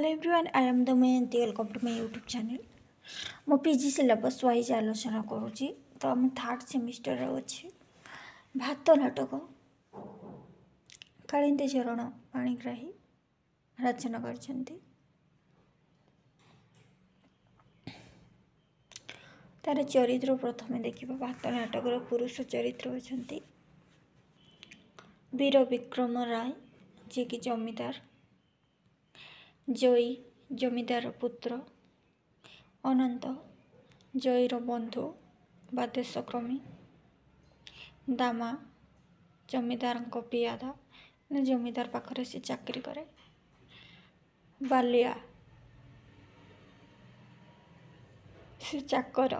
Hello everyone, I am Damayanti. Welcome to my YouTube channel. मो PG syllabus wise आलोचना करुँची तो आम third semester अच्छे भात नाटक कालिंदी चरण पाणिग्राही रचना करछन्ति। तार चरित्र प्रथमे देखिबा भात नाटकर पुरुष चरित्र अछन्ति वीर विक्रम राय जे कि जमीदार, जयी जमीदार पुत्र, अनंत जयर बंधु बा देशक्रमी, दामा जमीदार पियादा ने जमीदार पाखरे से चाकरी करे, बालिया से चाकर,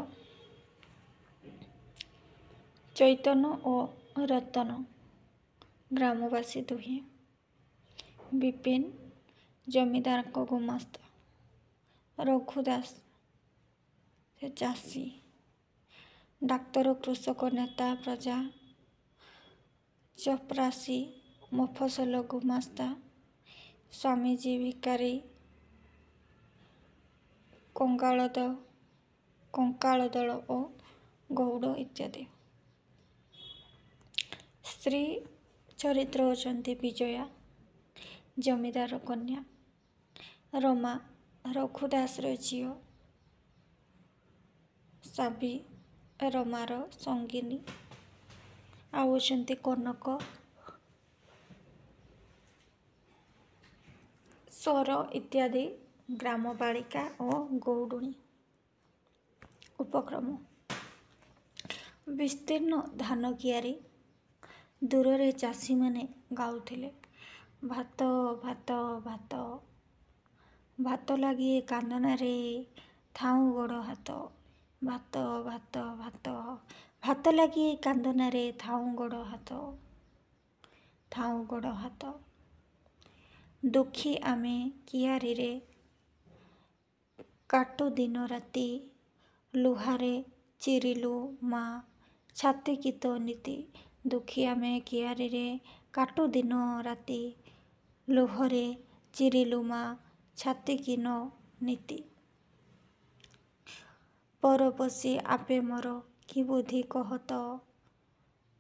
चैतन और रतन ग्रामवासी दुहे, विपिन जमीदार को गुमास्ता, रघुदास से चाषी, डाक्तर कृषक नेता प्रजा, चपरासी मफसल गुमास्ता, स्वामीजी भिकारी, कंकाल दल और गौड़ इत्यादि। स्त्री चरित्र होचंती विजया जमीदार कन्या, रमा रघुदास झील, साबी रमार संगिनी, आउचंती कनक, स्वर इत्यादि ग्राम बालिका और गौडुणी। उपक्रम विस्तीर्ण धान कियारी दूर रे चाषी माने गाउथिले भात भात भात भात लगी कांदना रे थाऊ गोड़ हाथ, भात भात भात भात लगी कांदना रे थाऊ गोड़ हाथ, थाऊ गोड़ हाथ, दुखी आमे कियारी रे काटू दिन राति, लुहारे चिरिलु माँ छाती की तो नीति। दुखी आमे कियारी रे काटू दिन राति, लुहरे चिरिलु माँ छाती की नो नीति। पर बसी आपे मोर कि बुद्धि कहत,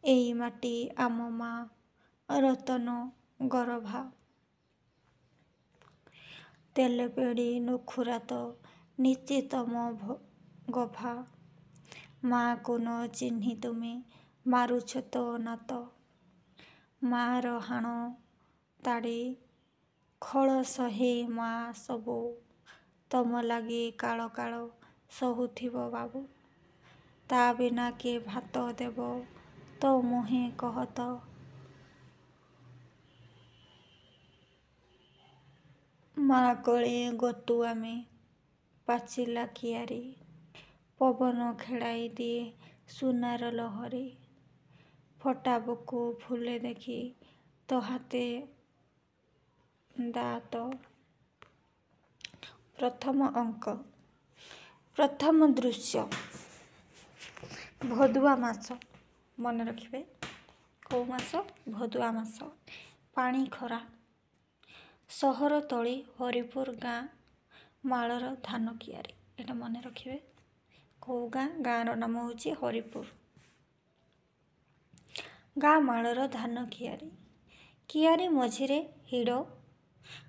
एई माटी आम माँ रतन गरभा। तेल पेड़ी नुखुरात निश्चितम गभा, माँ को न चिन्ही तुमे मारुछ तो नात। माँ र हाण ताड़ी खल सहे माँ सबू, तम लगी काल काल सहुथिब बाबू। ता बिना के भात देव तो मुहे कहत, माँ कले गतु आमे पाचिला कियारी, पवन खेड़ाई दिए सुनार लहरी। फटा बुकु फूले देखी तो हाथे दात। प्रथम अंक प्रथम दृश्य भदुआ मास मन रखिबे कौ मास भदुआ मास पानी खरा सहर तली हरिपुर गाँ मालर धान कियारी एटा मन रखिबे कौ गाँर नाम होची हरिपुर गाँ मालर धान कियारी कियारी मझिरे हिड़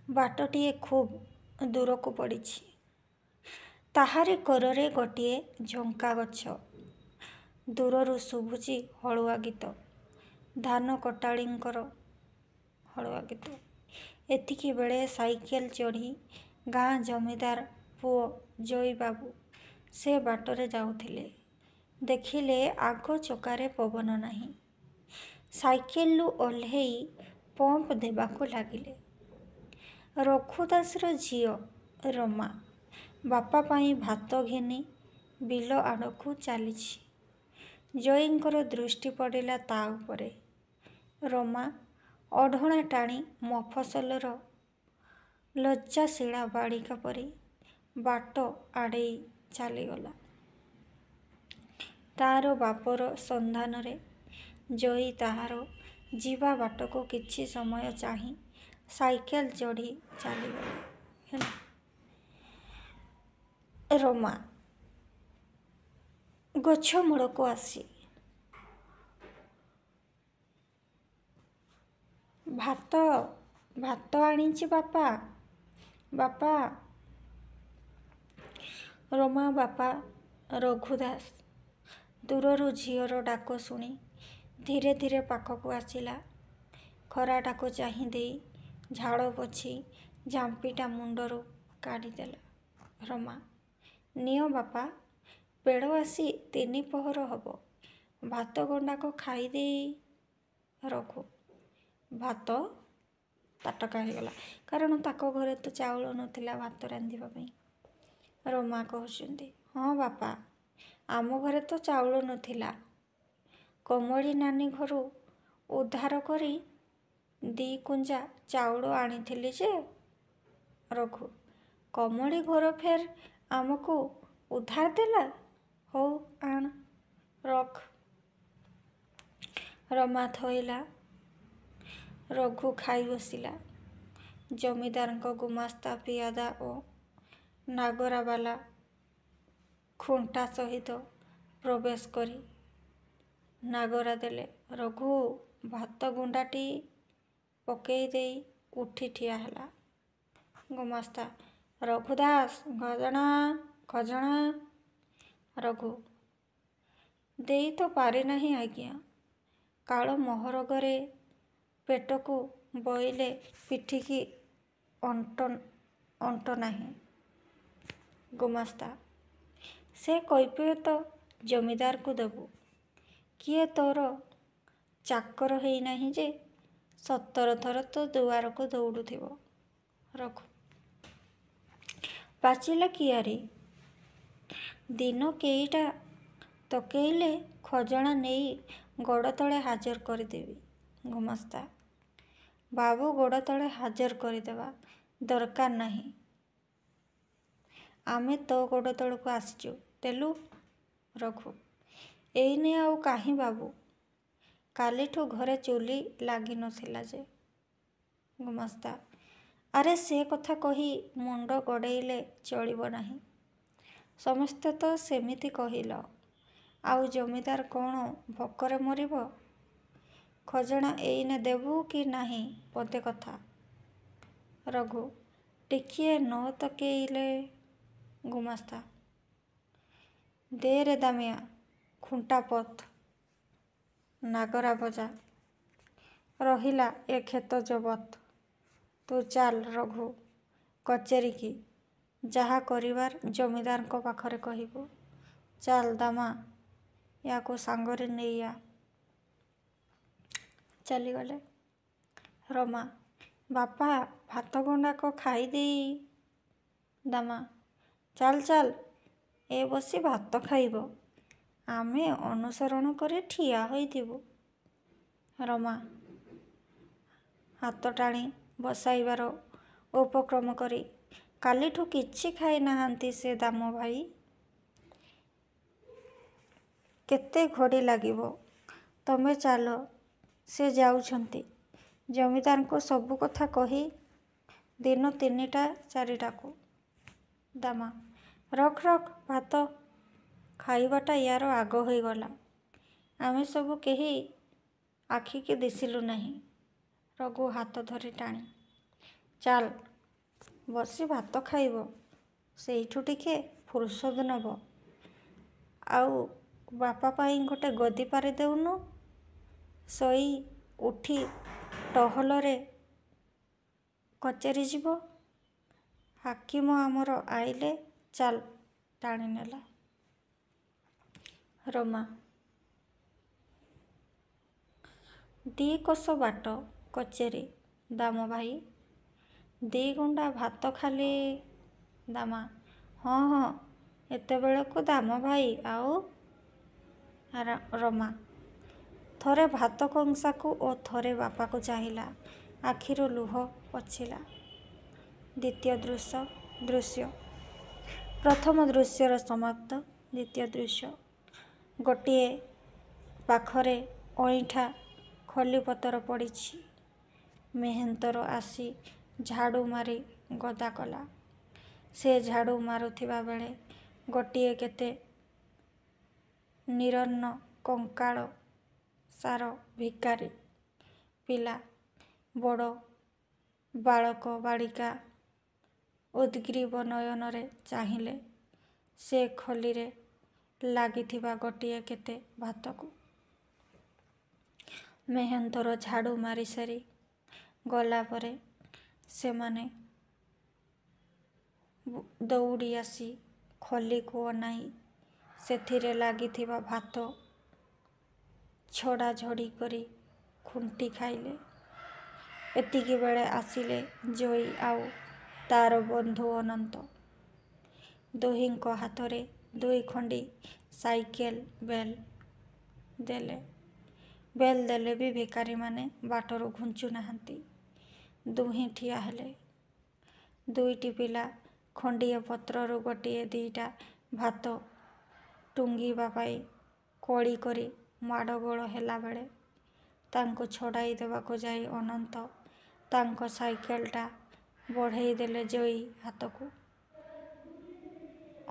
बाटटिए खूब दूर को पड़ी ताहारी कररे गोटिए झंका गछ दूररू शुभुची हलुआ गीत धान कटाड़ींकर हलुआ गीत एतिकी बेले साइकेल चढ़ी गाँ जमीदार पुओ जयी बाबू से बाटरे जाउथिले देखिले आग चकारे पवन नाही साइकेलू ओह्लेई पंप देबाकू लागिले रघुदासर झील रमा बापा पाई भात घिनी बिल आड़कू चलीछि जयींकर दृष्टि पड़िला ता उपरे रमा अढणा टाणी मफसलर लज्जाशीला बालिका परी बाट आड़ेई चलीगला तार बापर संधान रे जयी ताहार जीवा बाट को किछि समय चाही साइकेल चढ़ी चलीगला। ରମା ଗଛ ମୂଳକୁ ଆସି ଭାତ ଭାତ ଆଣିଛି ବାପା ବାପା। ରମା ବାପା ରଘୁ ଦାସ ଦୂରରୁ ଝିଅର ଡାକ ଶୁଣି ଧୀରେ ଧୀରେ ପାଖକୁ ଆସିଲା। ଖରାଟାକୁ ଚାହିଁ ଦେଇ ଝାଳ ପୋଛି ଝାମ୍ପିଟା ମୁଣ୍ଡରୁ କାଢ଼ିଦେଲା। ରମା ନିଅ ବାପା, ବେଳ ଆସି 3 ପହର ହବ, ଭାତ ଗଣ୍ଡାକ ଖାଇଦେଇ। ରଘୁ ଭାତ ତାଟକା ହେଇଗଲା, କାରଣ ତାଙ୍କ ଘରେ ତ ଚାଉଳ ନଥିଲା ଭାତ ରାନ୍ଧିବା ପାଇଁ। ରମା କହୁଛନ୍ତି, ହଁ ବାପା, ଆମ ଘରେ ତ ଚାଉଳ ନଥିଲା। କମଳି ନାନୀ ଘରୁ ଉଦ୍ଧାର କରି 2 କୁଞ୍ଜା ଚାଉଳ ଆଣିଥିଲି ଯେ। ରଘୁ କମଳି ଘର ଫେର ଆମକୁ ଉଦ୍ଧାର ଦେଲା। ହଉ ଆଣ, ରଖ। ରମା ଥୋଇଲା। ରଘୁ ଖାଇ ବସିଲା। ଜମିଦାରଙ୍କ ଗୁମାସ୍ତା ପିଆଦା ଓ ନାଗରାବାଲା ଖୁଣ୍ଟା ସହିତ ପ୍ରବେଶ କରି ନାଗରା ଦେଲେ। ରଘୁ ଭାତ ଗୁଣ୍ଡାଟି ପକେଇ ଦେଇ ଉଠି ଠିଆ ହେଲା। ଗୁମାସ୍ତା ରଘୁ ଦାସ ଖଜଣା ଖଜଣା। ରଘୁ ଦେଇ ତ ପାରିନାହିଁ ଆଜ୍ଞା, କାଳ ମହରଗରେ ପେଟକୁ ବୋଇଲେ ପିଠିକି ଅଣ୍ଟ ନାହିଁ। ଗୁମାସ୍ତା ସେ କୈଫିୟତ ଜମିଦାରକୁ ଦେବୁ। କିଏ ତୋର ଚାକର ହେଇନାହିଁ ଯେ 17 ଥର ତ ଦୁଆରକୁ ଦୌଡ଼ୁଥିବ। ରଘୁ ପାଚିଲା କିଆରୀ, ଦିନ କେଇଟା ତକେଇଲେ ଖଜଣା ନେଇ ଗୋଡ଼ ତଳେ ହାଜର କରିଦେବି। ଗୁମାସ୍ତା ବାବୁ ଗୋଡ଼ ତଳେ ହାଜର କରିଦେବା ଦରକାର ନାହିଁ, ଆମେ ତୋ ଗୋଡ଼ ତଳକୁ ଆସିଛୁ ଦେଲୁ। ରଘୁ ଏଇନେ ଆଉ କାହିଁ ବାବୁ, କାଲିଠୁ ଘରେ ଚୁଲି ଲାଗି ନଥିଲା ଯେ। ଗୁମାସ୍ତା ଆରେ ସେ କଥା କହି ମୁଣ୍ଡ ଗଡ଼େଇଲେ ଚଳିବ ନାହିଁ। ସମସ୍ତେ ତ ସେମିତି କହିଲ, ଆଉ ଜମିଦାର କ'ଣ ଭୋକରେ ମରିବ? ଖଜଣା ଏଇନେ ଦେବୁ କି ନାହିଁ ପଦେ କଥା। ରଘୁ ଟିକିଏ ନ ତକେଇଲେ। ଗୁମାସ୍ତା ଦେ ରେ ଦାମିଆ ଖୁଣ୍ଟା ପୋତ, ନାଗରା ବଜା, ରହିଲା ଏ କ୍ଷେତ ଜବତ। ତୁ ଚାଲ ରଘୁ କଚେରିକି, ଯାହା କରିବାର ଜମିଦାରଙ୍କ ପାଖରେ କହିବୁ। ଚାଲ ଦାମା, ୟାକୁ ସାଙ୍ଗରେ ନେଇଆ। ଚାଲିଗଲେ। ରମା ବାପା ଭାତ ଗଣ୍ଡାକ ଖାଇଦେଇ। ଦାମା ଚାଲ ଚାଲ, ଏ ବସି ଭାତ ଖାଇବ, ଆମେ ଅନୁସରଣ କରି ଠିଆ ହୋଇଥିବୁ। ରମା ହାତ ଟାଣି ବସାଇବାର ଉପକ୍ରମ କରି କାଲିଠୁ କିଛି ଖାଇ ନାହାନ୍ତି ସେ ଦାମ ଭାଇ। କେତେ ଘଡ଼ି ଲାଗିବ? ତମେ ଚାଲ, ସେ ଯାଉଛନ୍ତି। ଜମିଦାରଙ୍କୁ ସବୁ କଥା କହି ଦିନ 3ଟା 4ଟାକୁ। ଦାମା ରଖ ରଖ ଭାତ, ଖାଇବାଟା ୟାର ଆଗ ହୋଇଗଲା, ଆମେ ସବୁ କେହି ଆଖିକି ଦିଶିଲୁ ନାହିଁ। ରଘୁ ହାତ ଧରି ଟାଣି ଚାଲ, ବସି ଭାତ ଖାଇବ, ସେଇଠୁ ଟିକେ ଫୁରୁସତ ନେବ। ଆଉ ବାପା ପାଇଁ ଗୋଟେ ଗଦି ପାରି ଦେଉନୁ, ଶୋଇ ଉଠି ଟହଲରେ କଚେରି ଯିବ। ହାକିମ ଆମର ଆଇଲେ, ଚାଲ। ଟାଣି ନେଲା। ରମା 2 କୋଶ ବାଟ କଚେରି। ଦାମ ଭାଇ 2 ଗୁଣ୍ଡା ଭାତ ଖାଲି। ଦାମା ହଁ ହଁ, ଏତେବେଳକୁ ଦାମ ଭାଇ ଆଉ। ରମା ଥରେ ଭାତ କଂସାକୁ ଓ ଥରେ ବାପାକୁ ଚାହିଁଲା, ଆଖିରୁ ଲୁହ ପୋଛିଲା। ଦ୍ୱିତୀୟ ଦୃଶ୍ୟ। ପ୍ରଥମ ଦୃଶ୍ୟର ସମାପ୍ତ। ଦ୍ୱିତୀୟ ଦୃଶ୍ୟ। ଗୋଟିଏ ପାଖରେ ଅଇଁଠା ଖଲିପତର ପଡ଼ିଛି। ମେହେନ୍ତର ଆସି ଝାଡ଼ୁ ମାରି ଗଦା କଲା। ସେ ଝାଡ଼ୁ ମାରୁଥିବା ବେଳେ ଗୋଟିଏ କେତେ ନିରନ୍ନ କଙ୍କାଳ ସାର ଭିକାରୀ ପିଲା ବଡ଼ ବାଳକ ବାଳିକା ଉଦ୍ଗ୍ରୀବ ନୟନରେ ଚାହିଁଲେ ସେ ଖଲିରେ ଲାଗିଥିବା ଗୋଟିଏ କେତେ ଭାତକୁ। ମେହେନ୍ତର ଝାଡ଼ୁ ମାରିସାରି ଗଲା ପରେ ସେମାନେ ଦୌଡ଼ି ଆସି ଖଲିକୁ ଅନାଇ ସେଥିରେ ଲାଗିଥିବା ଭାତ ଝଡ଼ାଝଡ଼ି କରି ଖୁଣ୍ଟି ଖାଇଲେ। ଏତିକିବେଳେ ଆସିଲେ ଜୟୀ ଆଉ ତାର ବନ୍ଧୁ ଅନନ୍ତ। ଦୁହିଁଙ୍କ ହାତରେ ଦୁଇଖଣ୍ଡି ସାଇକେଲ ବେଲ୍ ଦେଲେ ବି ଭିକାରୀମାନେ ବାଟରୁ ଘୁଞ୍ଚୁ ନାହାନ୍ତି। ଦୁହେଁ ଠିଆ ହେଲେ। ଦୁଇଟି ପିଲା ଖଣ୍ଡିଏ ପତ୍ରରୁ ଗୋଟିଏ ଦିଇଟା ଭାତ ଟୁଙ୍ଗିବା ପାଇଁ କଳି କରି ମାଡ଼ଗୋଳ ହେଲାବେଳେ ତାଙ୍କୁ ଛଡ଼ାଇ ଦେବାକୁ ଯାଇ ଅନନ୍ତ ତାଙ୍କ ସାଇକେଲଟା ବଢ଼େଇ ଦେଲେ ଜୟୀ ହାତକୁ।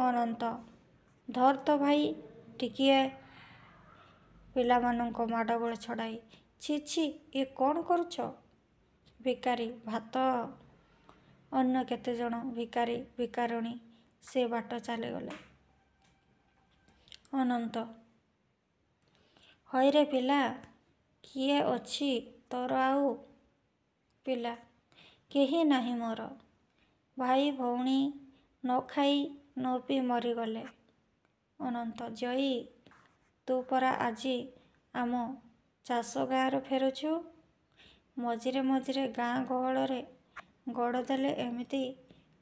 ଅନନ୍ତ ଧର ତ ଭାଇ ଟିକିଏ। ପିଲାମାନଙ୍କ ମାଡ଼ଗୋଳ ଛଡ଼ାଇ ଛି ଛି ଏ କ'ଣ କରୁଛ? ଭିକାରୀ ଭାତ। ଅନ୍ୟ କେତେଜଣ ଭିକାରୀ ଭିକାରୁଣୀ ସେ ବାଟ ଚାଲିଗଲେ। ଅନନ୍ତ ହଇରେ ପିଲା କିଏ ଅଛି ତୋର ଆଉ? ପିଲା କେହି ନାହିଁ ମୋର। ଭାଇ ଭଉଣୀ ନ ଖାଇ ନ ପିଇ ମରିଗଲେ। ଅନନ୍ତ ଜୟୀ ତୁ ପରା ଆଜି ଆମ ଚାଷ ଗାଁରୁ ଫେରୁଛୁ। ମଝିରେ ମଝିରେ ଗାଁ ଗହଳରେ ଗୋଡ଼ ଦେଲେ ଏମିତି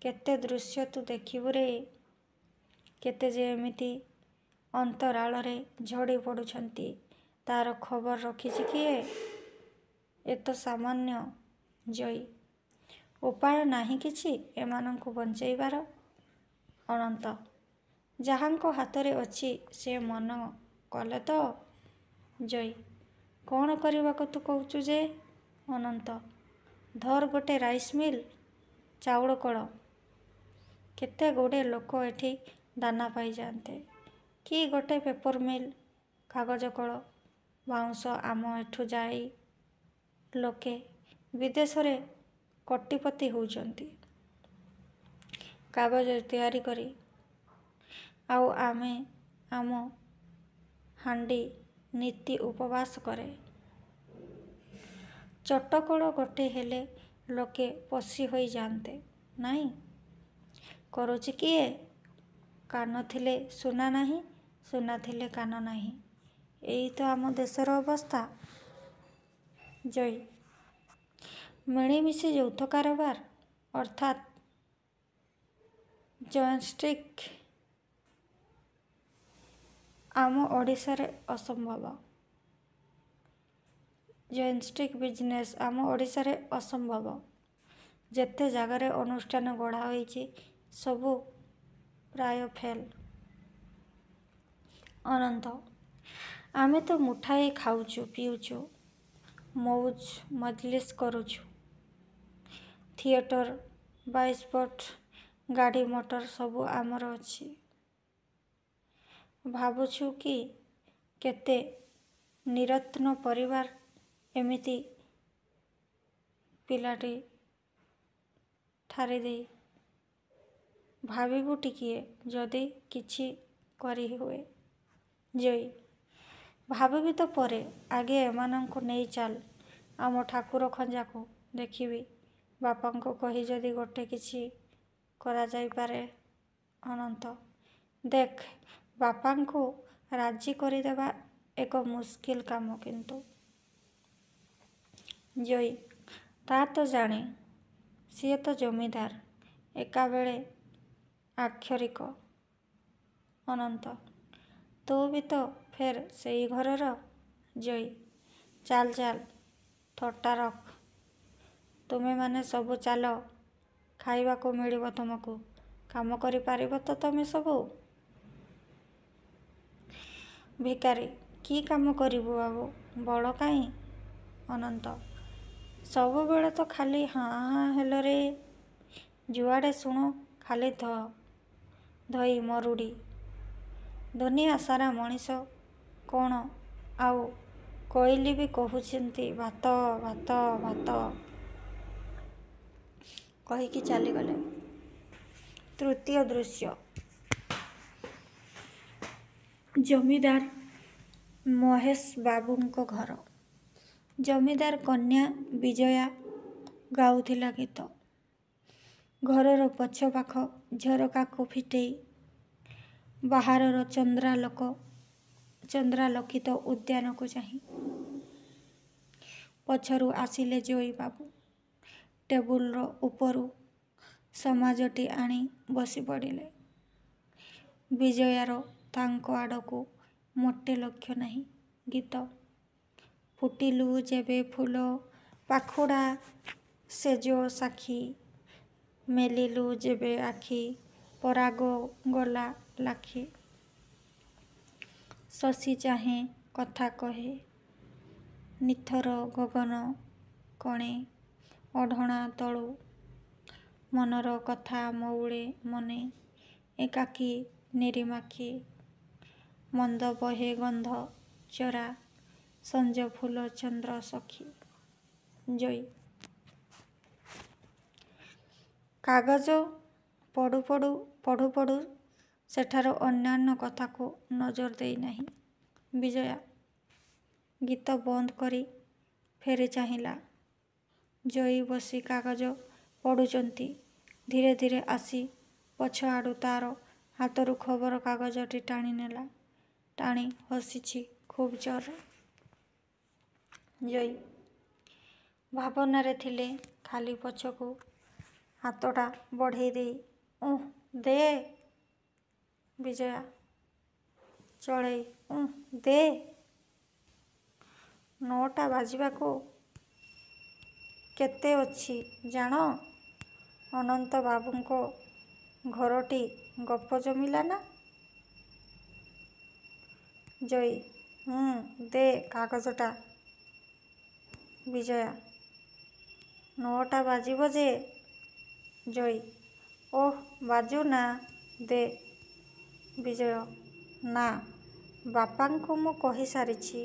କେତେ ଦୃଶ୍ୟ ତୁ ଦେଖିବୁ ରେ। କେତେ ଯେ ଏମିତି ଅନ୍ତରାଳରେ ଝଡ଼ି ପଡ଼ୁଛନ୍ତି ତାର ଖବର ରଖିଛି କିଏ? ଏ ତ ସାମାନ୍ୟ। ଜୟୀ ଉପାୟ ନାହିଁ କିଛି ଏମାନଙ୍କୁ ବଞ୍ଚେଇବାର? ଅନନ୍ତ ଯାହାଙ୍କ ହାତରେ ଅଛି ସେ ମନ କଲେ ତ। ଜୟୀ କ'ଣ କରିବାକୁ ତୁ କହୁଛୁ ଯେ? ଅନନ୍ତ ଧର ଗୋଟେ ରାଇସ୍ ମିଲ୍ ଚାଉଳ କଳ। କେତେ ଗୁଡ଼ିଏ ଲୋକ ଏଠି ଦାନା ପାଇଯାଆନ୍ତେ। କି ଗୋଟେ ପେପର ମିଲ୍ କାଗଜ କଳ। ବାଉଁଶ ଆମ ଏଠୁ ଯାଇ ଲୋକେ ବିଦେଶରେ କୋଟିପତି ହେଉଛନ୍ତି କାଗଜ ତିଆରି କରି। ଆଉ ଆମେ ଆମ ହାଣ୍ଡି ନିତି ଉପବାସ କରେ। ଚଟକଳ ଗୋଟେ ହେଲେ ଲୋକେ ପୋଷି ହୋଇଯାଆନ୍ତେ ନାହିଁ। କରୁଛି କିଏ? କାନ ଥିଲେ ସୁନା ନାହିଁ, ସୁନା ଥିଲେ କାନ ନାହିଁ। ଏଇ ତ ଆମ ଦେଶର ଅବସ୍ଥା। ଜୟୀ ମିଳିମିଶି ଯୌଥ କାରବାର ଅର୍ଥାତ୍ ଜୟଷ୍ଟିକ୍ ଆମ ଓଡ଼ିଶାରେ ଅସମ୍ଭବ। ଜୟଷ୍ଟିକ୍ ବିଜନେସ୍ ଆମ ଓଡ଼ିଶାରେ ଅସମ୍ଭବ। ଯେତେ ଜାଗାରେ ଅନୁଷ୍ଠାନ ଗଢ଼ା ହୋଇଛି ସବୁ ପ୍ରାୟ ଫେଲ୍। ଅନନ୍ତ ଆମେ ତ ମୁଠାଏ ଖାଉଛୁ ପିଉଛୁ ମଉଜ ମଜଲିସ୍ କରୁଛୁ। ଥିଏଟର ବାଇସ୍ପୋଟ ଗାଡ଼ି ମଟର ସବୁ ଆମର ଅଛି। ଭାବୁଛୁ କି କେତେ ନିରତ୍ନ ପରିବାର ଏମିତି ପିଲାଟି ଠାରିଦେଇ ଭାବିବୁ ଟିକିଏ ଯଦି କିଛି କରି ହୁଏ। ଜୟୀ ଭାବିବି ତ ପରେ ଆଗେ ଏମାନଙ୍କୁ ନେଇ ଚାଲ ଆମ ଠାକୁର ଖଞ୍ଜାକୁ ଦେଖିବି ବାପାଙ୍କୁ କହି ଯଦି ଗୋଟେ କିଛି କରାଯାଇପାରେ। ଅନନ୍ତ ଦେଖ ବାପାଙ୍କୁ ରାଜି କରିଦେବା ଏକ ମୁସ୍କିଲ କାମ କିନ୍ତୁ। ଜୟୀ ତା ତ ଜାଣେ। ସିଏ ତ ଜମିଦାର ଏକାବେଳେ ଆକ୍ଷରିକ। ଅନନ୍ତ ତୁ ବି ତ ଫେର ସେଇ ଘରର। ଜୟୀ ଚାଲ ଚାଲ ଥଟ୍ଟା ରଖ। ତୁମେମାନେ ସବୁ ଚାଲ ଖାଇବାକୁ ମିଳିବ ତୁମକୁ। କାମ କରିପାରିବ ତ ତମେ ସବୁ? ଭିକାରୀ କି କାମ କରିବୁ ବାବୁ ବଳ କାହିଁ? ଅନନ୍ତ ସବୁବେଳେ ତ ଖାଲି ହାଁ ହାଁ ହେଲରେ। ଯୁଆଡ଼େ ଶୁଣ ଖାଲି ଧ ଧୋଇ ମରୁଡ଼ି। ଦୁନିଆ ସାରା ମଣିଷ କ'ଣ ଆଉ କୋଇଲି ବି କହୁଛନ୍ତି ଭାତ ଭାତ ଭାତ କହିକି ଚାଲିଗଲେ। ତୃତୀୟ ଦୃଶ୍ୟ। ଜମିଦାର ମହେଶ ବାବୁଙ୍କ ଘର। ଜମିଦାର କନ୍ୟା ବିଜୟା ଗାଉଥିଲା ଗୀତ। ଘରର ପଛ ପାଖ ଝରକାକୁ ଫିଟେଇ ବାହାରର ଚନ୍ଦ୍ରାଲୋକିତ ଉଦ୍ୟାନକୁ ଚାହିଁ। ପଛରୁ ଆସିଲେ ଜୟୀ ବାବୁ। ଟେବୁଲର ଉପରୁ ସମାଜଟି ଆଣି ବସି ପଡ଼ିଲେ। ବିଜୟାର ତାଙ୍କ ଆଡ଼କୁ ମୋଟେ ଲକ୍ଷ୍ୟ ନାହିଁ। ଗୀତ। ଫୁଟିଲୁ ଯେବେ ଫୁଲ ପାଖୁଡ଼ା ସେଜ ସାକ୍ଷୀ, ମେଲିଲୁ ଯେବେ ଆଖି ପରାଗ ଗଲା ଲାଖି। ଶଶୀ ଚାହେଁ କଥା କହେ ନିଥର ଗଗନ କଣେ ଓଢ଼ଣା ତଳୁ। ମନର କଥା ମଉଳେ ମନେ ଏକାକୀ ନିରିମାଖି। ମନ୍ଦ ବହେ ଗନ୍ଧ ଚରା ସଞ୍ଜ ଫୁଲ ଚନ୍ଦ୍ର ସଖୀ। ଜୟୀ। କାଗଜ ପଢ଼ୁ ପଢ଼ୁ ସେଠାର ଅନ୍ୟାନ୍ୟ କଥାକୁ ନଜର ଦେଇନାହିଁ ବିଜୟା। ଗୀତ ବନ୍ଦ କରି ଫେରି ଚାହିଁଲା। ଜୟୀ ବସି କାଗଜ ପଢ଼ୁଛନ୍ତି। ଧୀରେ ଧୀରେ ଆସି ପଛ ଆଡ଼ୁ ତା'ର ହାତରୁ ଖବର କାଗଜଟି ଟାଣି ନେଲା। ଟାଣି ହସିଛି ଖୁବ୍ ଜୋରରେ। ଜୟୀ ଭାବନାରେ ଥିଲେ। ଖାଲି ପଛକୁ ହାତଟା ବଢ଼େଇ ଦେଇ ଦେ। ବିଜୟା ଚଳେଇ ଦେ। 9ଟା ବାଜିବାକୁ କେତେ ଅଛି ଜାଣ? ଅନନ୍ତ ବାବୁଙ୍କ ଘରଟି ଗପ ଜମିଲା ନା? ଜୟୀ ଦେ କାଗଜଟା। ବିଜୟା 9ଟା ବାଜିବ ଯେ। ଜୟୀ ବାଜୁ ନା, ଦେ। ବିଜୟ ନା, ବାପାଙ୍କୁ ମୁଁ କହି ସାରିଛି।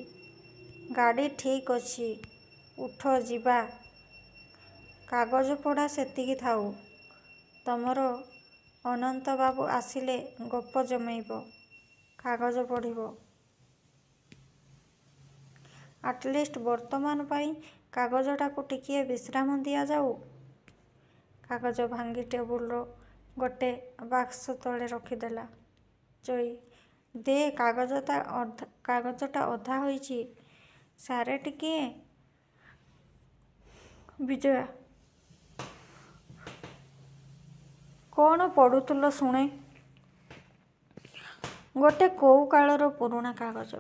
ଗାଡ଼ି ଠିକ୍ ଅଛି, ଉଠ ଯିବା। କାଗଜ ପଢ଼ା ସେତିକି ଥାଉ। ତମର ଅନନ୍ତବାବୁ ଆସିଲେ ଗପ ଜମେଇବ, କାଗଜ ପଢ଼ିବ। ଆଟଲିଷ୍ଟ ବର୍ତ୍ତମାନ ପାଇଁ କାଗଜଟାକୁ ଟିକିଏ ବିଶ୍ରାମ ଦିଆଯାଉ। କାଗଜ ଭାଙ୍ଗି ଟେବୁଲର ଗୋଟେ ବାକ୍ସ ତଳେ ରଖିଦେଲା। ଜୟୀ ଦେ କାଗଜଟା ଅଧା ହୋଇଛି, ସାରେ ଟିକିଏ। ବିଜୟା କ'ଣ ପଢ଼ୁଥିଲ ଶୁଣେ? ଗୋଟେ କୋଉ କାଳର ପୁରୁଣା କାଗଜ।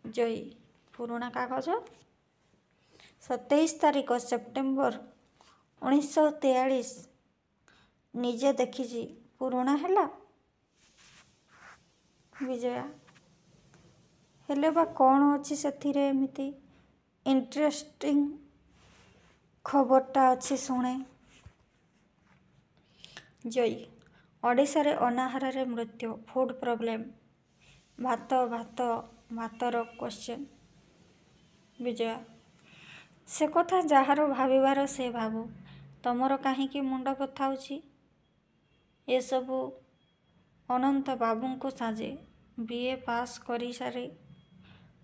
ଜୟୀ ପୁରୁଣା କାଗଜ? 27 ତାରିଖ ସେପ୍ଟେମ୍ବର 1943। ନିଜେ ଦେଖିଛି ପୁରୁଣା ହେଲା। ବିଜୟା ହେଲେ ବା କ'ଣ ଅଛି ସେଥିରେ ଏମିତି ଇଣ୍ଟରେଷ୍ଟିଂ ଖବରଟା ଅଛି ଶୁଣେ। ଜୟୀ ଓଡ଼ିଶାରେ ଅନାହାରରେ ମୃତ୍ୟୁ, ଫୁଡ୍ ପ୍ରୋବ୍ଲେମ୍। ଭାତ ଭାତ ଭାତର କୋଶ୍ଚିନ୍। ବିଜୟା ସେ କଥା ଯାହାର ଭାବିବାର ସେ ଭାବୁ। ତମର କାହିଁକି ମୁଣ୍ଡ ବଥାଉଛି? ଏସବୁ ଅନନ୍ତ ବାବୁଙ୍କୁ ସାଜେ। BA ପାସ୍ କରିସାରି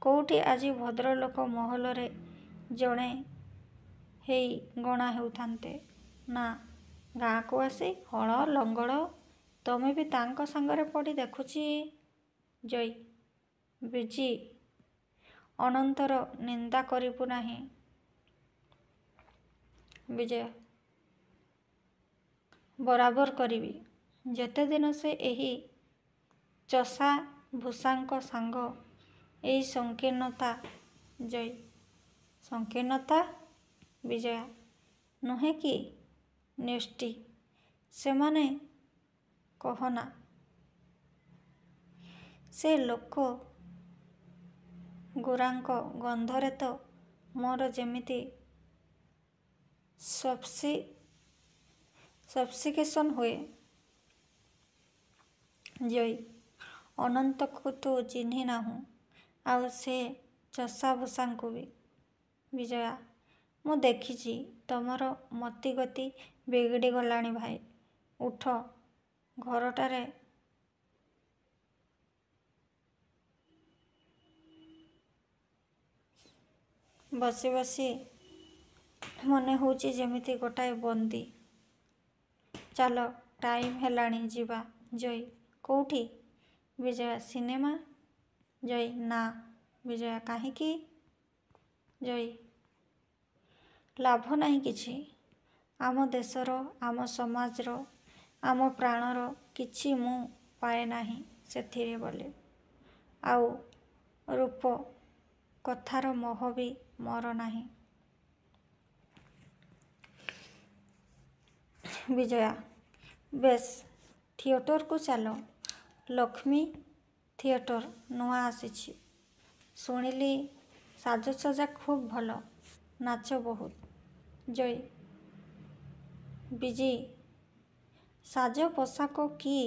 କୋଉଠି ଆଜି ଭଦ୍ରଲୋକ ମହଲରେ ଜଣେ ହେଇ ଗଣା ହେଉଥାନ୍ତେ। ନା, ଗାଁକୁ ଆସି ହଳ ଲଙ୍ଗଳ। ତମେ ବି ତାଙ୍କ ସାଙ୍ଗରେ ପଡ଼ି ଦେଖୁଛି। ଜୟୀ ବିଜି। ଅନନ୍ତର ନିନ୍ଦା କରିବୁ ନାହିଁ। ବିଜୟା ବରାବର କରିବି, ଯେତେଦିନ ସେ ଏହି ଚଷା ଭୂଷାଙ୍କ ସାଙ୍ଗ। ଏଇ ସଂକୀର୍ଣ୍ଣତା। ଜୟୀ ସଂକୀର୍ଣ୍ଣତା? ବିଜୟା ନୁହେଁ କି ନ୍ୟଷ୍ଟି। ସେମାନେ କହନା, ସେ ଲୋକ ଗୁରାଙ୍କ ଗନ୍ଧରେ ତ ମୋର ଯେମିତି ସଫିକେସନ୍ ହୁଏ। ଜୟୀ ଅନନ୍ତକୁ ତୁ ଚିହ୍ନି ନାହୁଁ, ଆଉ ସେ ଚଷାଭୂଷାଙ୍କୁ ବି। ବିଜୟା ମୁଁ ଦେଖିଛି ତମର ମତିଗତି ବିଗିଡ଼ି ଗଲାଣି ଭାଇ। ଉଠ, ଘରଟାରେ ବସି ବସି ମନେ ହେଉଛି ଯେମିତି ଗୋଟାଏ ବନ୍ଦୀ। ଚାଲ, ଟାଇମ୍ ହେଲାଣି ଯିବା। ଜୟୀ କୋଉଠି? ବିଜୟା ସିନେମା। ଜୟୀ ନା। ବିଜୟା କାହିଁକି? ଜୟୀ ଲାଭ ନାହିଁ କିଛି। ଆମ ଦେଶର, ଆମ ସମାଜର, ଆମ ପ୍ରାଣର କିଛି ମୁଁ ପାଏ ନାହିଁ ସେଥିରେ ବୋଲି। ଆଉ ରୂପ କଥାର ମୋହ ବି ମୋର ନାହିଁ। ବିଜୟା ବେଶ୍, ଥିଏଟରକୁ ଚାଲ। ଲକ୍ଷ୍ମୀ ଥିଏଟର ନୂଆ ଆସିଛି। ଶୁଣିଲି ସାଜସଜ୍ଜା ଖୁବ୍ ଭଲ, ନାଚ ବହୁତ। ଜୟୀ ବିଜି ସାଜ ପୋଷାକ କି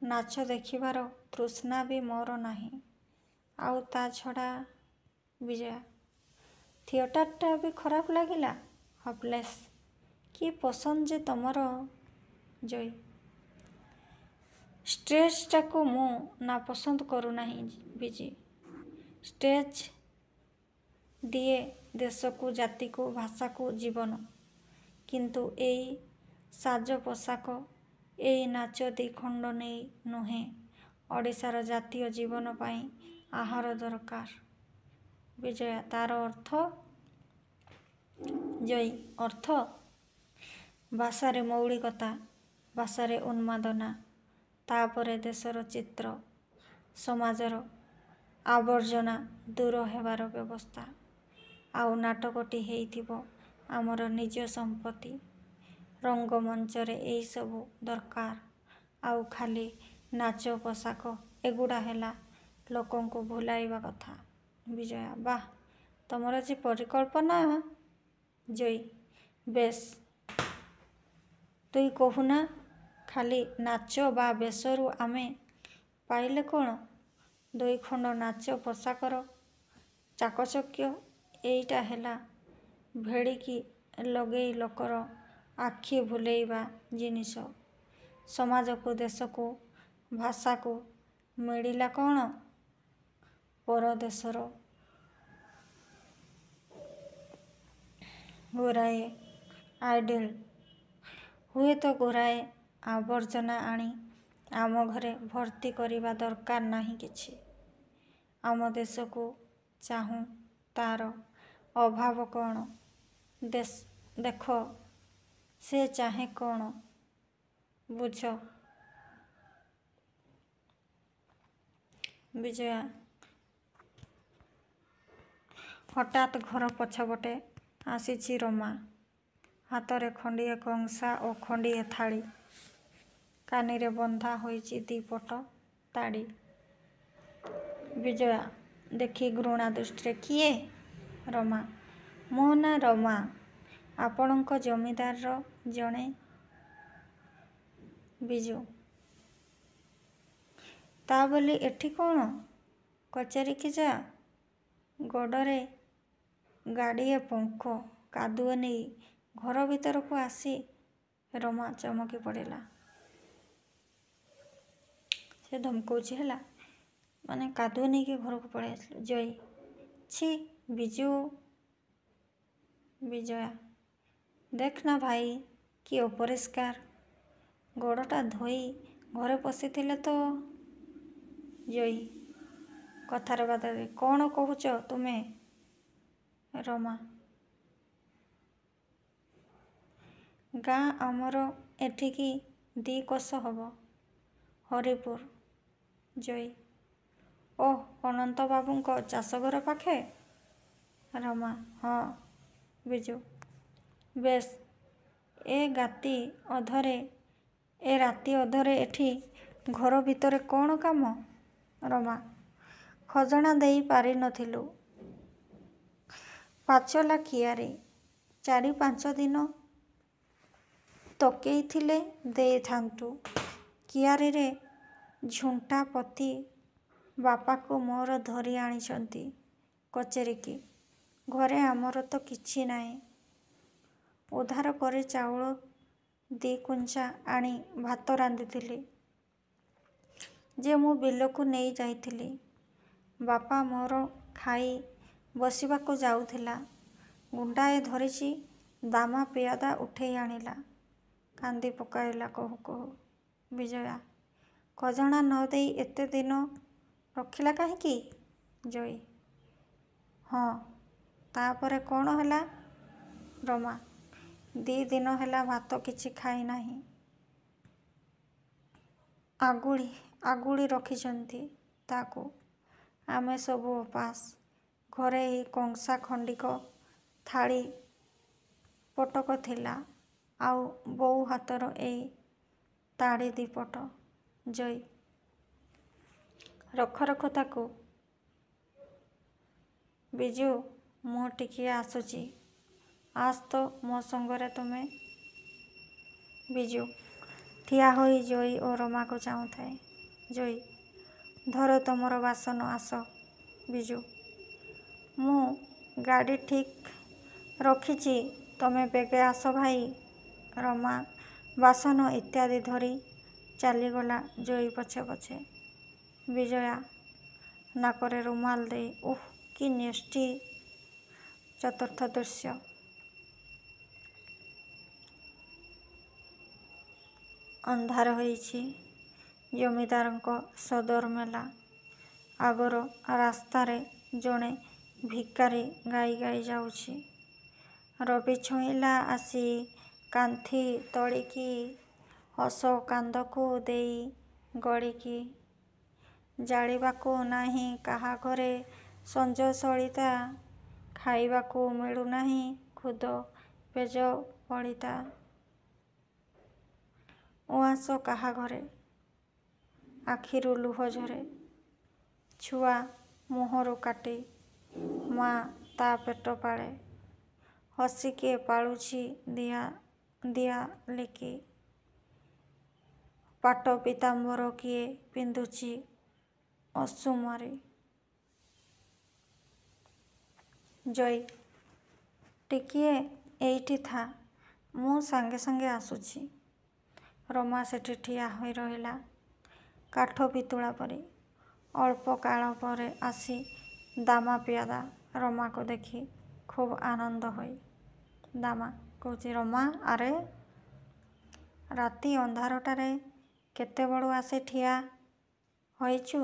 ନାଚ ଦେଖିବାର ତୃଷ୍ଣା ବି ମୋର ନାହିଁ। ଆଉ ତା ଛଡ଼ା ବିଜୟା ଥିଏଟରଟା ବି ଖରାପ ଲାଗିଲା। ହୋପଲେସ୍। କି ପସନ୍ଦ ଯେ ତମର। ଜୟୀ ଷ୍ଟେଜଟାକୁ ମୁଁ ନାପସନ୍ଦ କରୁନାହିଁ ବିଜି। ଷ୍ଟେଜ ଦିଏ ଦେଶକୁ, ଜାତିକୁ, ଭାଷାକୁ ଜୀବନ। କିନ୍ତୁ ଏଇ ସାଜ ପୋଷାକ, ଏଇ ନାଚ ଦିଖଣ୍ଡ ନେଇ ନୁହେଁ। ଓଡ଼ିଶାର ଜାତୀୟ ଜୀବନ ପାଇଁ ଆହାର ଦରକାର। ବିଜୟା ତାର ଅର୍ଥ? ଜୟୀ ଅର୍ଥ? ଭାଷାରେ ମୌଳିକତା, ଭାଷାରେ ଉନ୍ମାଦନା, ତାପରେ ଦେଶର ଚିତ୍ର, ସମାଜର ଆବର୍ଜନା ଦୂର ହେବାର ବ୍ୟବସ୍ଥା। ଆଉ ନାଟକଟି ହେଇଥିବ ଆମର ନିଜ ସମ୍ପତ୍ତି। ରଙ୍ଗମଞ୍ଚରେ ଏଇସବୁ ଦରକାର। ଆଉ ଖାଲି ନାଚ ପୋଷାକ ଏଗୁଡ଼ା ହେଲା ଲୋକଙ୍କୁ ଭୁଲାଇବା କଥା। ବିଜୟା ବାଃ, ତମର ଯେ ପରିକଳ୍ପନା। ଜୟୀ ବେଶ୍, ତୁଇ କହୁନା। ଖାଲି ନାଚ ବା ବେଶରୁ ଆମେ ପାଇଲେ କ'ଣ? ଦୁଇଖଣ୍ଡ ନାଚ ପୋଷାକର ଚାକଚକ୍ୟ। ଏଇଟା ହେଲା ଭେଳିକି ଲଗେଇ ଲୋକର ଆଖି ଭୁଲେଇବା ଜିନିଷ। ସମାଜକୁ, ଦେଶକୁ, ଭାଷାକୁ ମିଳିଲା କ'ଣ? ପରଦେଶର ଗୁରାଏ ଆଇଡଲ୍, ହୁଏତ ଗୁରାଏ ଆବର୍ଜନା ଆଣି ଆମ ଘରେ ଭର୍ତ୍ତି କରିବା ଦରକାର ନାହିଁ କିଛି। ଆମ ଦେଶକୁ ଚାହୁଁ, ତାର ଅଭାବ କ'ଣ? ଦେଖ ସେ ଚାହେଁ କ'ଣ, ବୁଝ। ବିଜୟା ହଠାତ୍ ଘର ପଛପଟେ ଆସିଛି ରମା। ହାତରେ ଖଣ୍ଡିଏ କଂସା ଓ ଖଣ୍ଡିଏ ଥାଳି। କାନିରେ ବନ୍ଧା ହୋଇଛି ଦି'ପଟ ତାଡ଼ି। ବିଜୟା ଦେଖି ଘୃଣା ଦୃଷ୍ଟିରେ କିଏ? ରମା ମୋ ନାଁ ରମା, ଆପଣଙ୍କ ଜମିଦାରର ଜଣେ। ବିଜୁ ତା ବୋଲି ଏଠି କ'ଣ? କଚେରିକି ଯା। ଗୋଡ଼ରେ ଗାଡ଼ିଏ ପଙ୍କ କାଦୁଅ ନେଇ ଘର ଭିତରକୁ ଆସି ରମା ଚମକି ପଡ଼ିଲା। ସେ ଧମକଉଛି ହେଲା, ମାନେ କାଦୁଅ ନେଇକି ଘରକୁ ପଳେଇ ଆସିଲୁ। ଜୟୀ ଛି ବିଜୁ। ବିଜୟା ଦେଖ ନା ଭାଇ, କି ଅପରିଷ୍କାର। ଗୋଡ଼ଟା ଧୋଇ ଘରେ ପଶିଥିଲେ ତ। ଜୟୀ କଥାର ବାଧା ଦେଇ କ'ଣ କହୁଛ ତୁମେ? ରମା ଗାଁ ଆମର ଏଠିକି 2 କୋଶ ହବ। ହରିପୁର। ଜୟୀ ଓଃ, ଅନନ୍ତ ବାବୁଙ୍କ ଚାଷଘର ପାଖେ? ରମା ହଁ। ବିଜୁ ବେଶ୍, ଏ ରାତି ଅଧରେ ଏଠି ଘର ଭିତରେ କ'ଣ କାମ? ରମା ଖଜଣା ଦେଇ ପାରିନଥିଲୁ। ପାଚଲା କିଆରୀ 4-5 ଦିନ ତକେଇଥିଲେ ଦେଇଥାନ୍ତୁ। କିଆରୀରେ ଝୁଣ୍ଟା ପତି ବାପାକୁ ମୋର ଧରି ଆଣିଛନ୍ତି କଚେରିକି। ଘରେ ଆମର ତ କିଛି ନାହିଁ। ଉଧାର କରି ଚାଉଳ 2 କୁଞ୍ଚା ଆଣି ଭାତ ରାନ୍ଧିଥିଲି ଯେ ମୁଁ ବିଲକୁ ନେଇ ଯାଇଥିଲି। ବାପା ମୋର ଖାଇ ବସିବାକୁ ଯାଉଥିଲା। ଗୁଣ୍ଡାଏ ଧରିଛି ଦାମା ପିଆଦା ଉଠେଇ ଆଣିଲା। କାନ୍ଦି ପକାଇଲା କହୁ କହୁ। ବିଜୟା ଖଜଣା ନ ଦେଇ ଏତେ ଦିନ ରଖିଲା କାହିଁକି? ଜୟୀ ହଁ, ତାପରେ କ'ଣ ହେଲା? ରମା 2 ଦିନ ହେଲା ଭାତ କିଛି ଖାଇ ନାହିଁ। ଆଗୁଳି ରଖିଛନ୍ତି ତାକୁ। ଆମେ ସବୁ ଉପାସ। ଘରେ ଏହି କଂସା ଖଣ୍ଡିକ ଥାଳି ପଟକ ଥିଲା, ଆଉ ବୋଉ ହାତର ଏଇ ତାଡ଼ି 2 ପଟ। ଜୟୀ ରଖ ରଖ ତାକୁ। ବିଜୁ ମୁଁ ଟିକିଏ ଆସୁଛି। ଆସ ତ ମୋ ସଙ୍ଗରେ ତୁମେ। ବିଜୁ ଠିଆ ହୋଇ ଜୟୀ ଓ ରମାକୁ ଚାହୁଁଥାଏ। ଜୟୀ ଧର ତମର ବାସନ ଆସ। ବିଜୁ ମୁଁ ଗାଡ଼ି ଠିକ୍ ରଖିଛି, ତମେ ବେଗେ ଆସ ଭାଇ। ରମା ବାସନ ଇତ୍ୟାଦି ଧରି ଚାଲିଗଲା ଜୟୀ ପଛେ ପଛେ। ବିଜୟା ନାକରେ ରୁମାଲ ଦେଇ ଉଃ କି ନେଷ୍ଟି। ଚତୁର୍ଥ ଦୃଶ୍ୟ। ଅନ୍ଧାର ହୋଇଛି। ଜମିଦାରଙ୍କ ସଦର ମେଲା ଆଗର ରାସ୍ତାରେ ଜଣେ ଭିକାରୀ ଗାଇ ଗାଇ ଯାଉଛି। ରବି ଛୁଇଁଲା ଆସି କାନ୍ଥି ତଳିକି, ହସ କାନ୍ଦକୁ ଦେଇ ଗଡ଼ିକି। ଜାଳିବାକୁ ନାହିଁ କାହା ଘରେ ସଞ୍ଜ ସଳିତା, ଖାଇବାକୁ ମିଳୁନାହିଁ ଖୁଦ ପେଜ ବଳିତା। ଉଆସ କାହା ଘରେ, ଆଖିରୁ ଲୁହ ଝରେ। ଛୁଆ ମୁହଁରୁ କାଟି, ମା ତା ପେଟ ପାଳେ। ହସି କିଏ ପାଳୁଛି ଦିଆଲିକି, ପାଟ ପୀତାମ୍ବର କିଏ ପିନ୍ଧୁଛି ଅସୁମାରୀ। ଜୟୀ ଟିକିଏ ଏଇଠି ଥା, ମୁଁ ସାଙ୍ଗେ ସାଙ୍ଗେ ଆସୁଛି। ରମା ସେଠି ଠିଆ ହୋଇ ରହିଲା କାଠ ପିତୁଳା ପରି। ଅଳ୍ପ କାଳ ପରେ ଆସି ଦାମା ପିଆଦା ରମାକୁ ଦେଖି ଖୁବ୍ ଆନନ୍ଦ ହୋଇ ଦାମା କହୁଛି, ରମା ଆରେ ରାତି ଅନ୍ଧାରଟାରେ କେତେବେଳୁ ଆସି ଠିଆ ହୋଇଛୁ,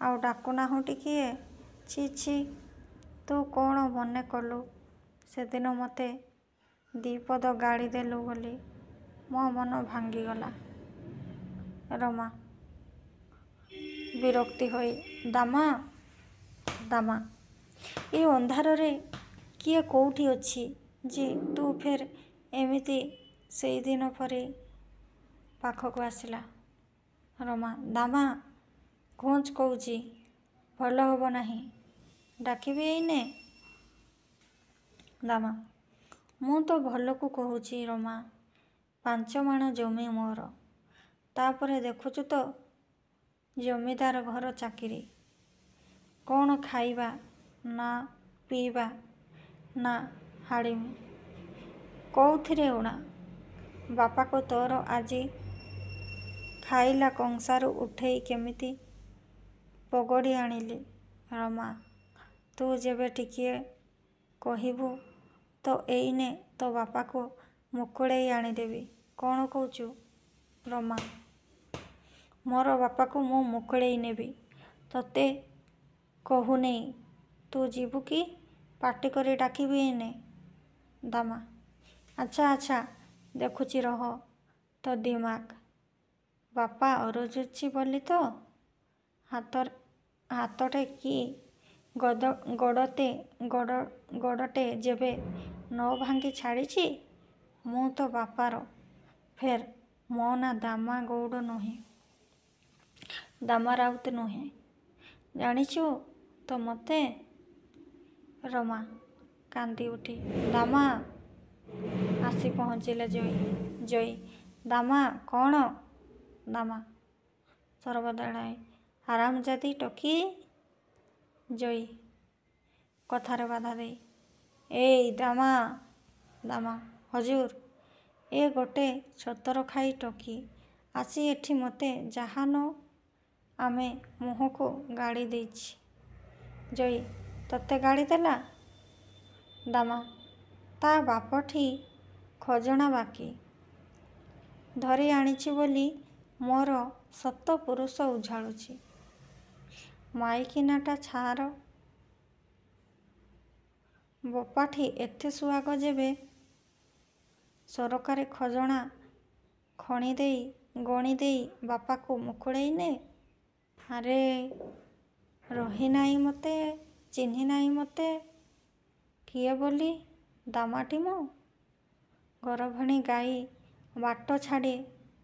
ଆଉ ଡାକୁନାହୁଁ ଟିକିଏ। ଛି ଛି, ତୁ କ'ଣ ମନେ କଲୁ ସେଦିନ ମୋତେ 2 ପଦ ଗାଳି ଦେଲୁ ବୋଲି ମୋ ମନ ଭାଙ୍ଗିଗଲା। ରମା ବିରକ୍ତି ହୋଇ ଦାମା ଦାମା ଏ ଅନ୍ଧାରରେ କିଏ କୋଉଠି ଅଛି ଯେ ତୁ ଫେର୍ ଏମିତି ସେଇଦିନ ପରି ପାଖକୁ ଆସିଲା। ରମା ଦାମା ଘୁଞ୍ଚ କହୁଛି, ଭଲ ହବ ନାହିଁ। ଡାକିବି ଏଇନେ? ଦାମା ମୁଁ ତ ଭଲକୁ କହୁଛି ରମା। 5 ମାଣ ଜମି ମୋର। ତାପରେ ଦେଖୁଛୁ ତ ଜମିଦାର ଘର ଚାକିରି। କ'ଣ ଖାଇବା ନା ପିଇବା ନା ହାଡ଼ିମି, କୋଉଥିରେ ଊଣା? ବାପାକୁ ତୋର ଆଜି ଖାଇଲା କଂସାରୁ ଉଠେଇ କେମିତି ପଗଡ଼ି ଆଣିଲି। ରମା ତୁ ଯେବେ ଟିକିଏ କହିବୁ ତ ଏଇନେ ତୋ ବାପାକୁ ମୁକୁଳେଇ ଆଣିଦେବି। କ'ଣ କହୁଛୁ? ରମା ମୋର ବାପାକୁ ମୁଁ ମୁକୁଳେଇ ନେବି, ତତେ କହୁନେଇ। ତୁ ଯିବୁ କି ପାଟି କରି ଡାକିବି ଏଇନେ? ଦାମା ଆଚ୍ଛା ଆଚ୍ଛା, ଦେଖୁଛି ରହ ତୋ ଦିମାକ୍। ବାପା ଅରଜୁଛି ବୋଲି ତ ହାତଟେ କି ଗୋଡ଼ଟେ ଯେବେ ନ ଭାଙ୍ଗି ଛାଡ଼ିଛି, ମୁଁ ତ ବାପାର। ଫେର୍ ମୋ ନାଁ ଦାମା ଗଉଡ଼ ନୁହେଁ, ଦାମା ରାଉତ ନୁହେଁ, ଜାଣିଛୁ ତ ମୋତେ? ରମା କାନ୍ଦି ଉଠି ଦାମା। ଆସି ପହଞ୍ଚିଲେ ଜୟୀ। ଜୟୀ ଦାମା କ'ଣ? ଦାମା ସର୍ବଦଳାଏ ହାରାମଜାଦି ଟୋକୀ। ଜୟୀ କଥାରେ ବାଧା ଦେଇ, ଏଇ ଦାମା ଦାମା ହଜୁର, ଏ ଗୋଟେ ଛତର ଖାଇ ଟୋକୀ ଆସି ଏଠି ମୋତେ ଯାହା ନ ଆମେ ମୁହଁକୁ ଗାଳି ଦେଇଛି। ଜୟୀ ତତେ ଗାଳି ଦେଲା? ଦାମା ତା ବାପଠି ଖଜଣା ବାକି ଧରି ଆଣିଛି ବୋଲି ମୋର ସତ ପୁରୁଷ ଉଝାଳୁଛି। ମାଇକିନାଟା ଛାର ବୋପାଠି ଏତେ ସୁଆଗ ଯେବେ ସରକାରୀ ଖଜଣା ଖଣି ଦେଇ ଗଣି ଦେଇ ବାପାକୁ ମୁକୁଳେଇ ନେ। ଆରେ ରହି ନାହିଁ ମୋତେ, ଚିହ୍ନି ନାହିଁ ମୋତେ କିଏ ବୋଲି? ଦାମାଟି ମ ଗରଭିଣୀ ଗାଈ ବାଟ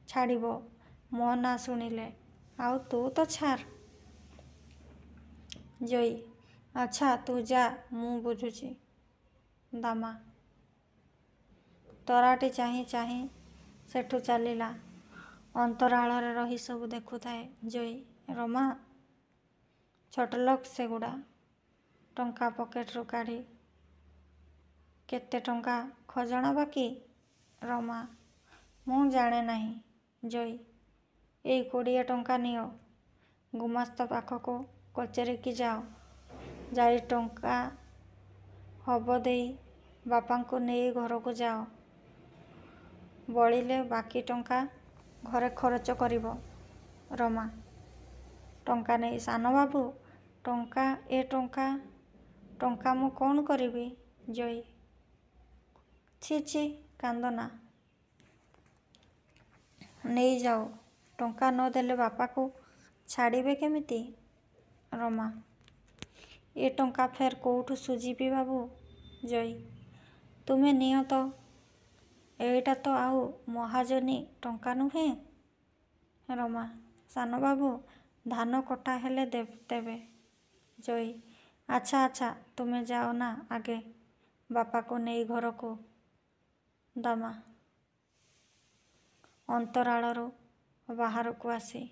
ଛାଡ଼ିବ ମୋ ନାଁ ଶୁଣିଲେ। ଆଉ ତୁ ତ ଛାର। ଜୟୀ ଆଚ୍ଛା ତୁ ଯା, ମୁଁ ବୁଝୁଛି। ଦାମା ତରାଟି ଚାହିଁ ଚାହିଁ ସେଠୁ ଚାଲିଲା। ଅନ୍ତରାଳରେ ରହି ସବୁ ଦେଖୁଥାଏ ଜୟୀ। ରମା ଛୋଟଲୋକ ସେଗୁଡ଼ା। ଟଙ୍କା ପକେଟରୁ କାଢ଼ି କେତେ ଟଙ୍କା ଖଜଣା ବାକି? ରମା ମୁଁ ଜାଣେ ନାହିଁ। ଜୟୀ ଏଇ 20 ଟଙ୍କା ନିଅ, ଗୁମାସ୍ତା ପାଖକୁ କଚେରିକି ଯାଅ, ଯାଇ ଟଙ୍କା ହବ ଦେଇ ବାପାଙ୍କୁ ନେଇ ଘରକୁ ଯାଅ। ବଳିଲେ ବାକି ଟଙ୍କା ଘରେ ଖରଚ କରିବ। ରମା ଟଙ୍କା ନେଇ ସାନବାବୁ, ଟଙ୍କା ଏ ଟଙ୍କା ମୁଁ କ'ଣ କରିବି? ଜୟୀ ଛି ଛି କାନ୍ଦନା, ନେଇଯାଅ। ଟଙ୍କା ନ ଦେଲେ ବାପାକୁ ଛାଡ଼ିବେ କେମିତି? ରମା ଏ ଟଙ୍କା ଫେର କୋଉଠୁ ଶୁଝିବି ବାବୁ? ଜୟୀ ତୁମେ ନିଅ ତ, ଏଇଟା ତ ଆଉ ମହାଜନୀ ଟଙ୍କା ନୁହେଁ। ରମା ସାନବାବୁ ଧାନ କଟା ହେଲେ ଦେବେ। ଜୟୀ ଆଚ୍ଛା ଆଚ୍ଛା ତୁମେ ଯାଅ ନା ଆଗେ ବାପାକୁ ନେଇ ଘରକୁ। ଦାମା ଅନ୍ତରାଳରୁ ବାହାରକୁ ଆସି,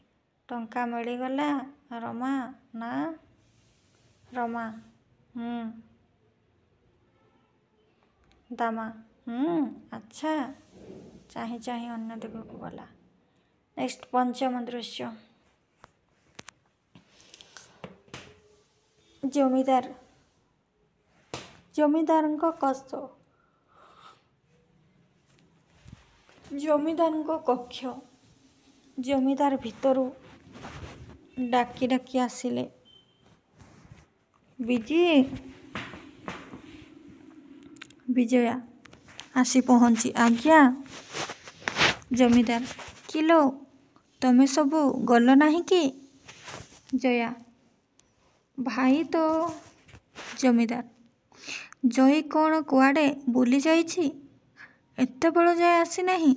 ଟଙ୍କା ମିଳିଗଲା ରମା ନା? ରମା ଦାମା ଆଚ୍ଛା। ଚାହିଁ ଚାହିଁ ଅନ୍ୟ ଦିଗକୁ ଗଲା। ନେକ୍ସଟ ପଞ୍ଚମ ଦୃଶ୍ୟ। ଜମିଦାରଙ୍କ କକ୍ଷ। ଜମିଦାରଙ୍କ କକ୍ଷ। ଜମିଦାର ଭିତରୁ ଡାକି ଡାକି ଆସିଲେ, ବିଜୟା ଆସି ପହଞ୍ଚି, ଆଜ୍ଞା। ଜମିଦାର କିଲୋ ତମେ ସବୁ ଗଲ ନାହିଁ କି? ଜୟା ଭାଇ ତ। ଜମିଦାର ଜୟୀ କ'ଣ କୁଆଡ଼େ ବୁଲି ଯାଇଛି? ଏତେବେଳ ଯାଏ ଆସିନାହିଁ?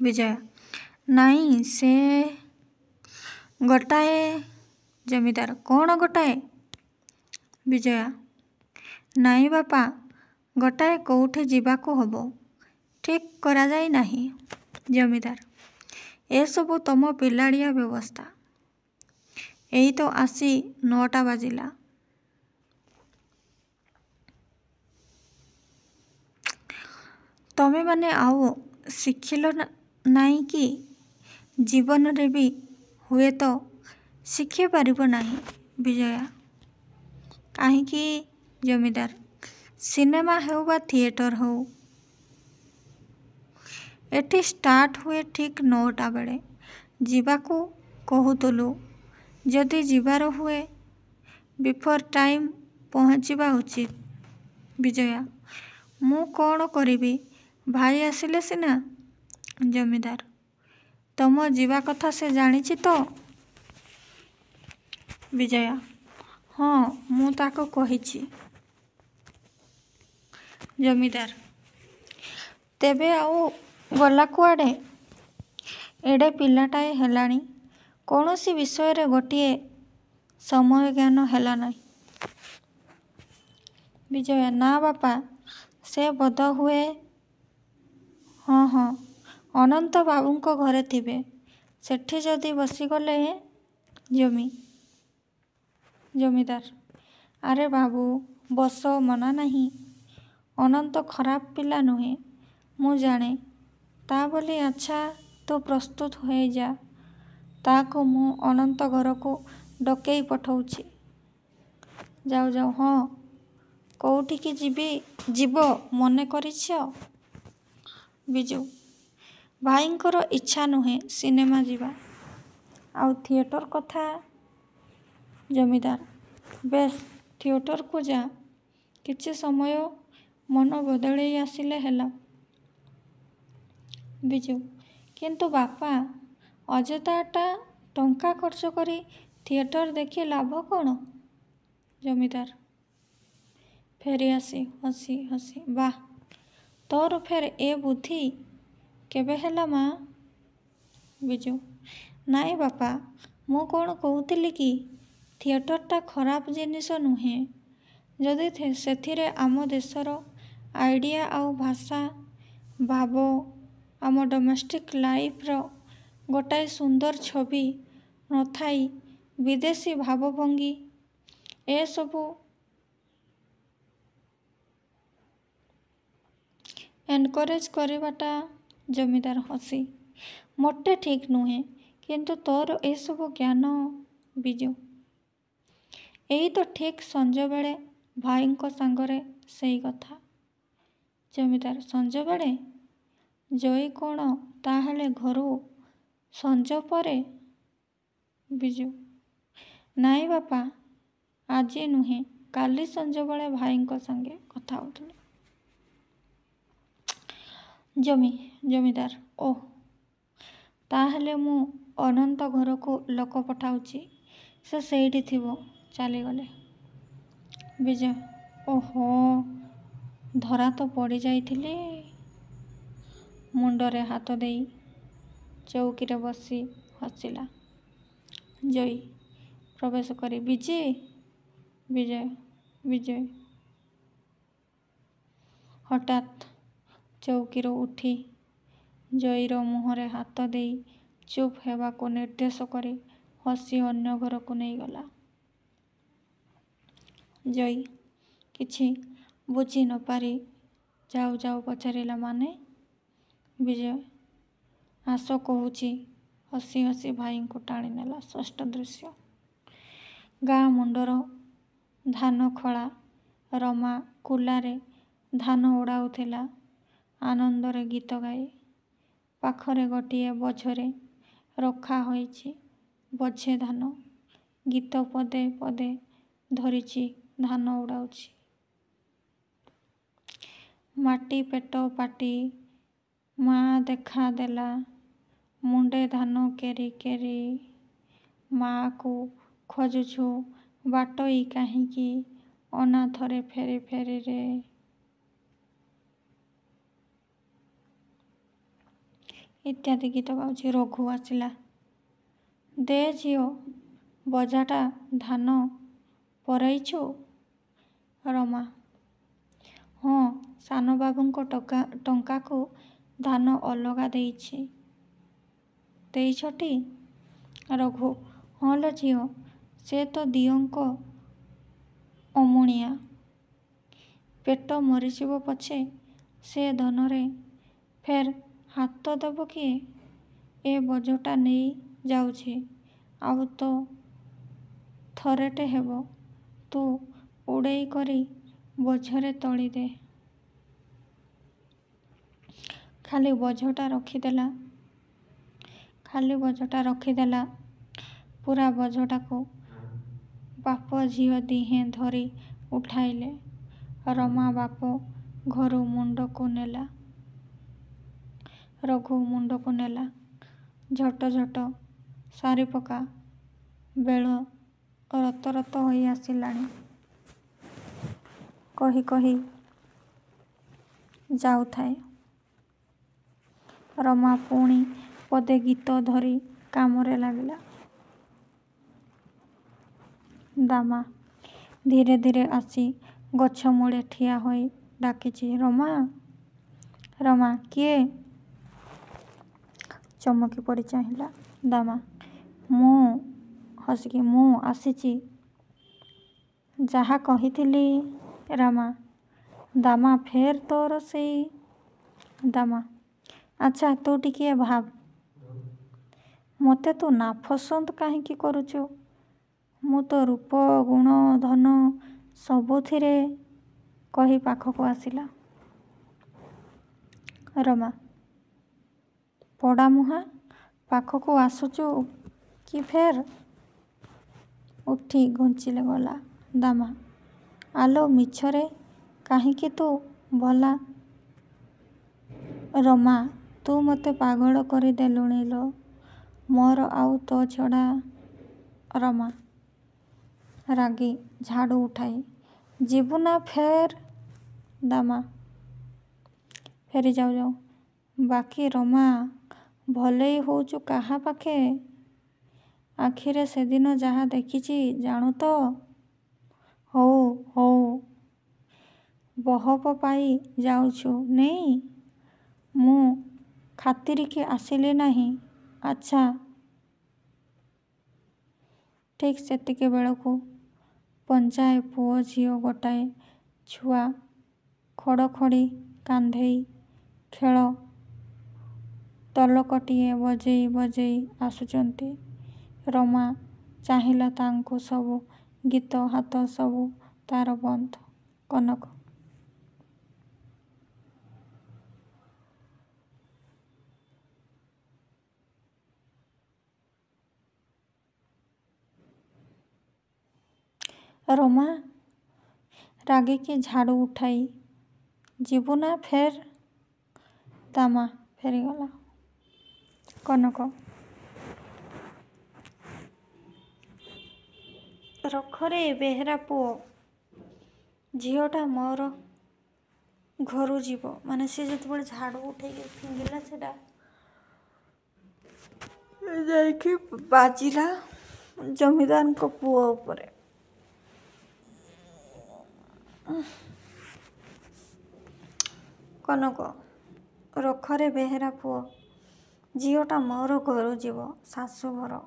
ବିଜୟା ନାଇଁ ସେ ଗୋଟାଏ। ଜମିଦାର କ'ଣ ଗୋଟାଏ? ବିଜୟା ନାଇଁ ବାପା, ଗୋଟାଏ କୋଉଠି ଯିବାକୁ ହବ, ଠିକ୍ କରାଯାଇ ନାହିଁ। ଜମିଦାର ଏସବୁ ତମ ପିଲାଳିଆ ବ୍ୟବସ୍ଥା। ଏଇ ତ ଆସି 9ଟା ବାଜିଲା। ତମେମାନେ ଆଉ ଶିଖିଲ ନାହିଁ କି? ଜୀବନରେ ବି ହୁଏତ ଶିଖି ପାରିବ ନାହିଁ। ବିଜୟା କାହିଁକି? ଜମିଦାର ସିନେମା ହେଉ ବା ଥିଏଟର ହେଉ, ଏଠି ଷ୍ଟାର୍ଟ ହୁଏ ଠିକ୍ 9ଟା ବେଳେ। ଯିବାକୁ କହୁଥିଲୁ, ଯଦି ଯିବାର ହୁଏ ବିଫୋର ଟାଇମ୍ ପହଞ୍ଚିବା ଉଚିତ। ବିଜୟା ମୁଁ କ'ଣ କରିବି, ଭାଇ ଆସିଲେ ସିନା। ଜମିଦାର ତମ ଯିବା କଥା ସେ ଜାଣିଛି ତ? ବିଜୟା ହଁ ମୁଁ ତାକୁ କହିଛି। ଜମିଦାର ତେବେ ଆଉ ଗଲା କୁଆଡ଼େ? ଏଡ଼େ ପିଲାଟାଏ ହେଲାଣି, କୌଣସି ବିଷୟରେ ଗୋଟିଏ ସମୟ ଜ୍ଞାନ ହେଲା ନାହିଁ। ବିଜୟା ନା ବାପା, ସେ ବୋଧହୁଏ ହଁ ଅନନ୍ତ ବାବୁଙ୍କ ଘରେ ଥିବେ। ସେଠି ଯଦି ବସିଗଲେ ଜମିଦାର, ଆରେ ବାବୁ ବସ, ମନା ନାହିଁ। ଅନନ୍ତ ଖରାପ ପିଲା ନୁହେଁ, ମୁଁ ଜାଣେ। ତା ବୋଲି ଆଚ୍ଛା, ତୁ ପ୍ରସ୍ତୁତ ହୋଇଯା। ତାକୁ ମୁଁ ଅନନ୍ତ ଘରକୁ ଡକେଇ ପଠଉଛି। ଯାଉ ଯାଉ। ହଁ, କୋଉଠିକି ଯିବ ମନେ କରିଛ? ବିଜୁ, ଭାଇଙ୍କର ଇଚ୍ଛା ନୁହେଁ ସିନେମା ଯିବା। ଆଉ ଥିଏଟର କଥା? ଜମିଦାର, ବେଶ୍, ଥିଏଟରକୁ ଯା। କିଛି ସମୟ ମନ ବଦଳେଇ ଆସିଲେ ହେଲା। ବିଜୁ, କିନ୍ତୁ ବାପା, ଅଯଥାଟା ଟଙ୍କା ଖର୍ଚ୍ଚ କରି ଥିଏଟର ଦେଖି ଲାଭ କ'ଣ? ଜମିଦାର ଫେରି ଆସି ହସି ହସି, ବାଃ, ତୋର ଫେର ଏ ବୁଦ୍ଧି କେବେ ହେଲା ମା? ବିଜୁ, ନାଇଁ ବାପା, ମୁଁ କ'ଣ କହୁଥିଲି କି, ଥିଏଟରଟା ଖରାପ ଜିନିଷ ନୁହେଁ। ଯଦି ସେଥିରେ ଆମ ଦେଶର ଆଇଡ଼ିଆ ଆଉ ଭାଷା, ଭାବ, ଆମ ଡୋମେଷ୍ଟିକ୍ ଲାଇଫ୍ର ଗୋଟାଏ ସୁନ୍ଦର ଛବି ନଥାଇ ବିଦେଶୀ ଭାବଭଙ୍ଗୀ ଏସବୁ ଏନକରେଜ୍ କରିବାଟା। ଜମିଦାର ହସି, ମୋଟେ ଠିକ୍ ନୁହେଁ। କିନ୍ତୁ ତୋର ଏସବୁ ଜ୍ଞାନ। ବିଜୁ, ଏଇ ତ ଠିକ୍ ସଞ୍ଜବେଳେ ଭାଇଙ୍କ ସାଙ୍ଗରେ ସେଇ କଥା। ଜମିଦାର, ସଞ୍ଜବେଳେ? ଜୟୀ କ'ଣ ତାହେଲେ ଘରୁ ସଞ୍ଜ ପରେ? ବିଜୁ, ନାଇଁ ବାପା, ଆଜି ନୁହେଁ, କାଲି ସଞ୍ଜବେଳେ ଭାଇଙ୍କ ସାଙ୍ଗେ କଥା ହେଉଥିଲି। ଜମିଦାର, ଓଃ, ତାହେଲେ ମୁଁ ଅନନ୍ତ ଘରକୁ ଲୋକ ପଠାଉଛି, ସେ ସେଇଠି ଥିବ, ଚାଲିଗଲେ। ବିଜୟ, ଓହୋ, ଧରା ତ ପଡ଼ି ଯାଇଥିଲି। ମୁଣ୍ଡରେ ହାତ ଦେଇ ଚୌକିରେ ବସି ହସିଲା। ଜୟୀ ପ୍ରବେଶ କରି, ବିଜୟ ହଠାତ୍ ଚୌକିରୁ ଉଠି ଜୟୀର ମୁହଁରେ ହାତ ଦେଇ ଚୁପ୍ ହେବାକୁ ନିର୍ଦ୍ଦେଶ କରି ହସି ଅନ୍ୟ ଘରକୁ ନେଇଗଲା। ଜୟୀ କିଛି ବୁଝି ନ ପାରି ଯାଉ ଯାଉ ପଚାରିଲା, ମାନେ? ବିଜୟ, ଆସ କହୁଛି। ହସି ହସି ଭାଇଙ୍କୁ ଟାଣି ନେଲା। ଷଷ୍ଠ ଦୃଶ୍ୟ। ଗାଁ ମୁଣ୍ଡର ଧାନଖଳା। ରମା କୁଲାରେ ଧାନ ଉଡ଼ାଉଥିଲା ଆନନ୍ଦରେ ଗୀତ ଗାଇ। ପାଖରେ ଗୋଟିଏ ବୋଝରେ ରଖା ହୋଇଛି ବୋଝେ ଧାନ। ଗୀତ ପଦେ ପଦେ ଧରିଛି, ଧାନ ଉଡ଼ାଉଛି। ମାଟି ପେଟ ପାଟି, ମା ଦେଖା ଦେଲା ମୁଣ୍ଡେ ଧାନ କେରି କେରି। ମା'କୁ ଖୋଜୁଛୁ ବାଟୋଇ କାହିଁକି, ଅନାଥରେ ଫେରି ଫେରିରେ। ଇତ୍ୟାଦି ଗୀତ ଗାଉଛି। ରଘୁ ଆସିଲା। ଦେ ଝିଅ, ବୋଝାଟା ଧାନ ପରେଇଛୁ? ରମା, ହଁ, ସାନବାବୁଙ୍କ ଟଙ୍କାକୁ ଧାନ ଅଲଗା ଦେଇଛଟି? ରଘୁ, ହଁ ଲୋ ଝିଅ, ସେ ତ ଦିଅଙ୍କ ଅମୁଣିଆ। ପେଟ ମରିଯିବ ପଛେ ସେ ଧନରେ ଫେର୍ ହାତ ଦେବ କିଏ? ଏ ବୋଝଟା ନେଇ ଯାଉଛି, ଆଉ ତ ଥରେଟେ ହେବ, ତୁ ଉଡ଼େଇ କରି ବୋଝରେ ତୋଳିଦେ। ଖାଲି ବୋଝଟା ରଖିଦେଲା। ପୂରା ବୋଝଟାକୁ ବାପ ଝିଅ ଦିହେଁ ଧରି ଉଠାଇଲେ। ରମା ବାପ ଘରୁ ରଘୁ ମୁଣ୍ଡକୁ ନେଲା। ଝଟ ଝଟ ସାରିପକା, ବେଳ ରତ ରତ ହୋଇ ଆସିଲାଣି। କହି କହି ଯାଉଥାଏ। ରମା ପୁଣି ପଦେ ଗୀତ ଧରି କାମରେ ଲାଗିଲା। ଦାମା ଧୀରେ ଧୀରେ ଆସି ଗଛ ମୂଳେ ଠିଆ ହୋଇ ଡାକିଛି, ରମା! ରମା କିଏ? ଚମକି ପଡ଼ି ଚାହିଁଲା। ଦାମା ହସିକି ମୁଁ ଆସିଛି। ଯାହା କହିଥିଲି। ରାମା ଦାମା ଫେର ତୋର ସେଇ। ଦାମା ଆଚ୍ଛା ତୁ ଟିକିଏ ଭାବ, ମୋତେ ତୁ ନାପସନ୍ଦ କାହିଁକି କରୁଛୁ? ମୁଁ ତ ରୂପ ଗୁଣ ଧନ ସବୁଥିରେ କହି ପାଖକୁ ଆସିଲା। ରମା ପୋଡ଼ାମୁହାଁ ପାଖକୁ ଆସୁଛୁ କି ଫେର? ଉଠି ଘୁଞ୍ଚିଲେ ଗଲା। ଦାମା ଆଲୋ ମିଛରେ କାହିଁକି ତୁ ଭଲା? ରମା ତୁ ମୋତେ ପାଗଳ କରିଦେଲୁଣି ଲୋ, ମୋର ଆଉ ତୋ ଛଡ଼ା। ରମା ରାଗି ଝାଡ଼ୁ ଉଠାଇ ଯିବୁ ନା ଫେର? ଦାମା ଫେରି ଯାଉ ଯାଉ ବାକି ରମା ଭଲେଇ ହଉଛୁ କାହା ପାଖେ? ଆଖିରେ ସେଦିନ ଯାହା ଦେଖିଛି ଜାଣୁ ତ? ହଉ ହଉ ବହପ ପାଇ ଯାଉଛୁ ନେଇ, ମୁଁ ଖାତିରିକି ଆସିଲି ନାହିଁ। ଆଚ୍ଛା। ଠିକ୍ ସେତିକି ବେଳକୁ ପଞ୍ଝାଏ ପୁଅ ଝିଅ ଗୋଟାଏ ଛୁଆ ଖଡ଼ଖଡ଼ି କାନ୍ଧେଇ ଖେଳ ତଲକଟିଏ ବଜେଇ ବଜେଇ ଆସୁଛନ୍ତି। ରମା ଚାହିଁଲା ତାଙ୍କୁ ସବୁ, ଗୀତ ହାତ ସବୁ ତାର ବନ୍ଦ। କନକ ରମା ରାଗିକି ଝାଡ଼ୁ ଉଠାଇ ଯିବୁ ନା ଫେର? ଦାମା ଫେରିଗଲା। କନକ ରଖରେ ବେହେରା ପୁଅ, ଝିଅଟା ମୋର ଘରୁ ଯିବ। ମାନେ ସେ ଯେତେବେଳେ ଝାଡ଼ୁ ଉଠେଇକି ଫିଙ୍ଗିଲା ସେଟା ଯାଇକି ବାଜିଲା ଜମିଦାରଙ୍କ ପୁଅ ଉପରେ। କନକ ରଖରେ ବେହେରା ପୁଅ, ଝିଅଟା ମୋର ଘରୁ ଯିବ। ଶାଶୁଘର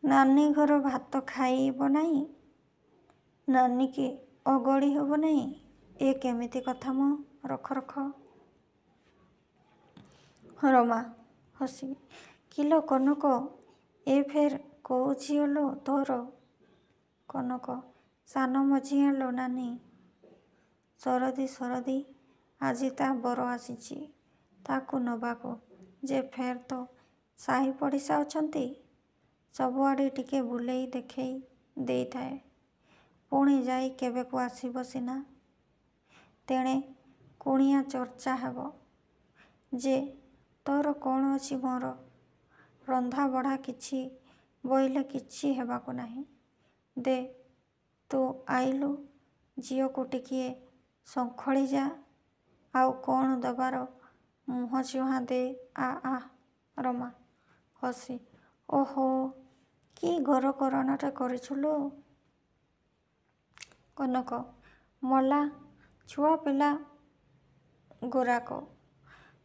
ନାନୀ ଘର ଭାତ ଖାଇବ ନାହିଁ, ନାନୀକି ଅଗଳି ହେବ ନାହିଁ। ଏ କେମିତି କଥା ମ? ରଖ। ରମା ହସିକି କିଲୋ କନକ, ଏ ଫେର କୋଉ ଝିଅ ଲୋ ତୋର? କନକ ସାନ ମଝିଆଁ ଲୋ ନାନୀ। ସରଦି ଆଜି ତା ବର ଆସିଛି ତାକୁ ନବାକୁ ଯେ ଫେର ତ ସାହି ପଡ଼ିଶା ଅଛନ୍ତି, ସବୁଆଡ଼େ ଟିକେ ବୁଲେଇ ଦେଖେଇ ଦେଇଥାଏ। ପୁଣି ଯାଇ କେବେକୁ ଆସିବ ସିନା। ତେଣେ କୁଣିଆ ଚର୍ଚ୍ଚା ହେବ ଯେ ତୋର କ'ଣ ଅଛି ମୋର ରନ୍ଧା ବଢ଼ା କିଛି ବୋଇଲେ କିଛି ହେବାକୁ ନାହିଁ। ଦେ ତୁ ଆଇଲୁ ଝିଅକୁ ଟିକିଏ ଶଙ୍ଖଳି ଯା, ଆଉ କ'ଣ ଦବାର ମୁହଁ ଚୁହାଁ ଦେ ଆ। ରମା ହସି ଓହୋ କି ଘରକରଣାଟେ କରିଛୁ ଲୋ। କନକ ମଲା ଛୁଆପିଲା ଗୁରାକ,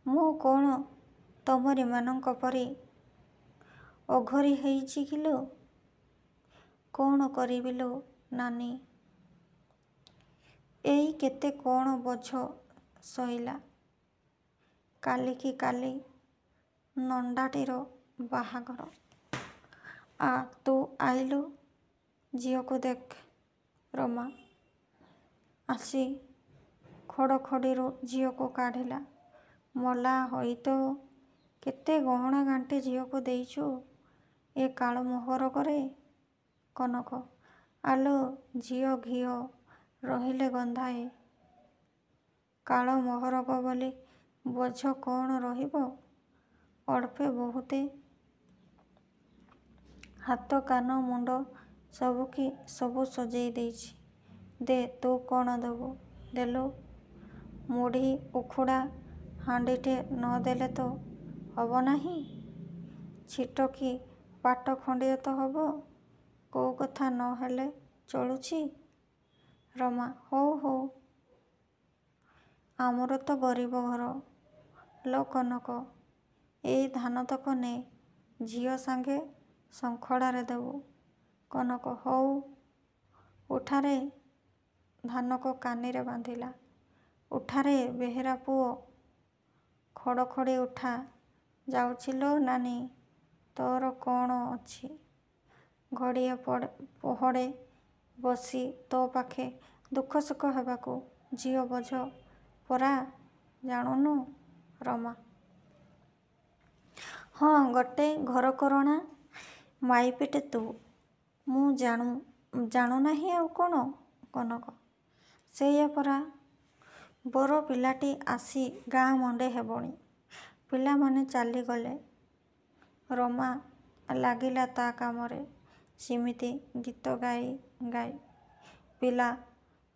ମୁଁ କ'ଣ ତମରିମାନଙ୍କ ପରି ଅଘରୀ ହେଇଛି କିଲୋ? କ'ଣ କରିବି ଲୋ ନାନୀ, ଏଇ କେତେ କ'ଣ ବୋଝ ସଇଲା। କାଲିକି କାଲି ନଣ୍ଡାଟିର ବାହାଘର। ଆ ତୁ ଆଇଲୁ ଝିଅକୁ ଦେଖ। ରମା ଆସି ଖଡ଼ଖଡ଼ିରୁ ଝିଅକୁ କାଢ଼ିଲା। ମଲା ହୋଇତ କେତେ ଗହଣା ଗାଣ୍ଠି ଝିଅକୁ ଦେଇଛୁ ଏ କାଳ ମୋହରକରେ। କନକ ଆଲୋ ଝିଅ ଘିଅ ରହିଲେ ଗନ୍ଧାଏ, କାଳ ମୋହରକ ବୋଲି ବୋଝ କ'ଣ ରହିବ? ଅଳ୍ପେ ବହୁତେ ହାତ କାନ ମୁଣ୍ଡ ସବୁକି ସବୁ ସଜେଇ ଦେଇଛି। ଦେ ତୁ କ'ଣ ଦବୁ ଦେଲୋ। ମୁଢ଼ି ଉଖୁଡ଼ା ହାଣ୍ଡିଟେ ନ ଦେଲେ ତ ହବ ନାହିଁ। ଛିଟ କି ପାଟ ଖଣ୍ଡିଏ ତ ହବ। କୋଉ କଥା ନ ହେଲେ ଚଳୁଛି। ରମା ହଉ ଆମର ତ ଗରିବ ଘର ଲୋ କନକ, ଏଇ ଧାନତକ ନେ ଝିଅ ସାଙ୍ଗେ ଶଙ୍ଖଡ଼ାରେ ଦେବୁ। କନକ ହଉ ଉଠାରେ ଧାନକ କାନିରେ ବାନ୍ଧିଲା। ଉଠାରେ ବେହେରା ପୁଅ ଖଡ଼ ଖଡ଼ି ଉଠା। ଯାଉଛି ଲୋ ନାନୀ ତୋର କ'ଣ ଅଛି? ଘଡ଼ିଏ ପହଡ଼େ ବସି ତୋ ପାଖେ ଦୁଃଖ ସୁଖ ହେବାକୁ। ଝିଅ ବୋଝ ପରା ଜାଣୁନୁ ରମା। ହଁ ଗୋଟେ ଘରକରଣା ମାଇପିଟେ ତୁ। ମୁଁ ଜାଣୁନାହିଁ ଆଉ କ'ଣ କନକ? ସେଇଆ ପରା। ବର ପିଲାଟି ଆସି ଗାଁ ମଣ୍ଡେ ହେବଣି। ପିଲାମାନେ ଚାଲିଗଲେ। ରମା ଲାଗିଲା ତା କାମରେ। ସିମିତି ଗୀତ ଗାଇ ଗାଇ ପିଲା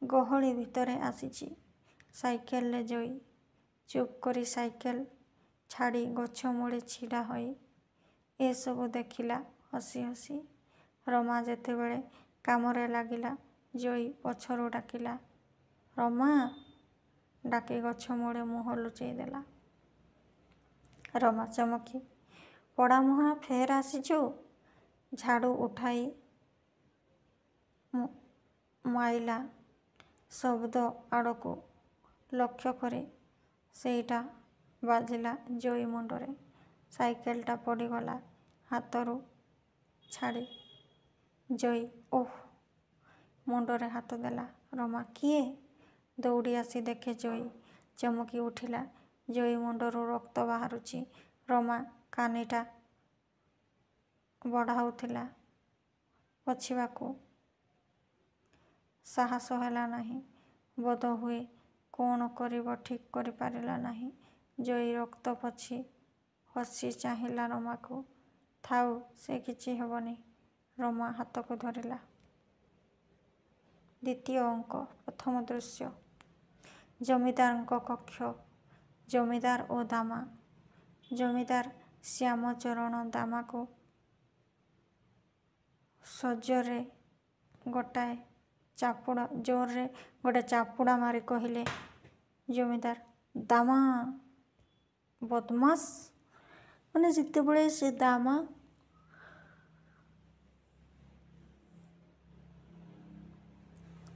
ଗହଳି ଭିତରେ ଆସିଛି। ସାଇକେଲରେ ଜଇ ଚୁପ୍ କରି ସାଇକେଲ ଛାଡ଼ି ଗଛ ମୂଳେ ଛିଡ଼ା ହୋଇ ଏସବୁ ଦେଖିଲା ହସି ହସି। ରମା ଯେତେବେଳେ କାମରେ ଲାଗିଲା ଜଇ ପଛରୁ ଡାକିଲା ରମା। ଡାକି ଗଛ ମୂଳେ ମୁହଁ ଲୁଚେଇ ଦେଲା। ରମା ଚମକି ପଡ଼ାମୁହାଁ ଫେର୍ ଆସିଛୁ? ଝାଡ଼ୁ ଉଠାଇ ମାଇଲା ଶବ୍ଦ ଆଡ଼କୁ ଲକ୍ଷ୍ୟ କରି ସେଇଟା ବାଜିଲା ଜଇ ମୁଣ୍ଡରେ। ସାଇକେଲଟା ପଡ଼ିଗଲା ହାତରୁ ଛାଡ଼ି। ଜଇ ଓଃ ମୁଣ୍ଡରେ ହାତ ଦେଲା। ରମା କିଏ? ଦୌଡ଼ି ଆସି ଦେଖେ ଜଇ। ଚମକି ଉଠିଲା। ଜଇ ମୁଣ୍ଡରୁ ରକ୍ତ ବାହାରୁଛି। ରମା କାନିଟା ବଢ଼ାଉଥିଲା ପୋଛିବାକୁ। ସାହସ ହେଲା ନାହିଁ। ବୋଧହୁଏ କ'ଣ କରିବ ଠିକ୍ କରିପାରିଲା ନାହିଁ। ଜଇ ରକ୍ତ ପୋଛି ହସି ଚାହିଁଲା ରମାକୁ। ଥାଉ ସେ କିଛି ହେବନି। ରମା ହାତକୁ ଧରିଲା। ଦ୍ୱିତୀୟ ଅଙ୍କ। ପ୍ରଥମ ଦୃଶ୍ୟ। ଜମିଦାରଙ୍କ କକ୍ଷ। ଜମିଦାର ଓ ଦାମା। ଜମିଦାର ଶ୍ୟାମଚରଣ ଦାମାକୁ ଜୋରରେ ଗୋଟେ ଚାପୁଡ଼ା ମାରି କହିଲେ ଜମିଦାର ଦାମା ବଦମାସ। ମାନେ ଯେତେବେଳେ ସେ ଦାମା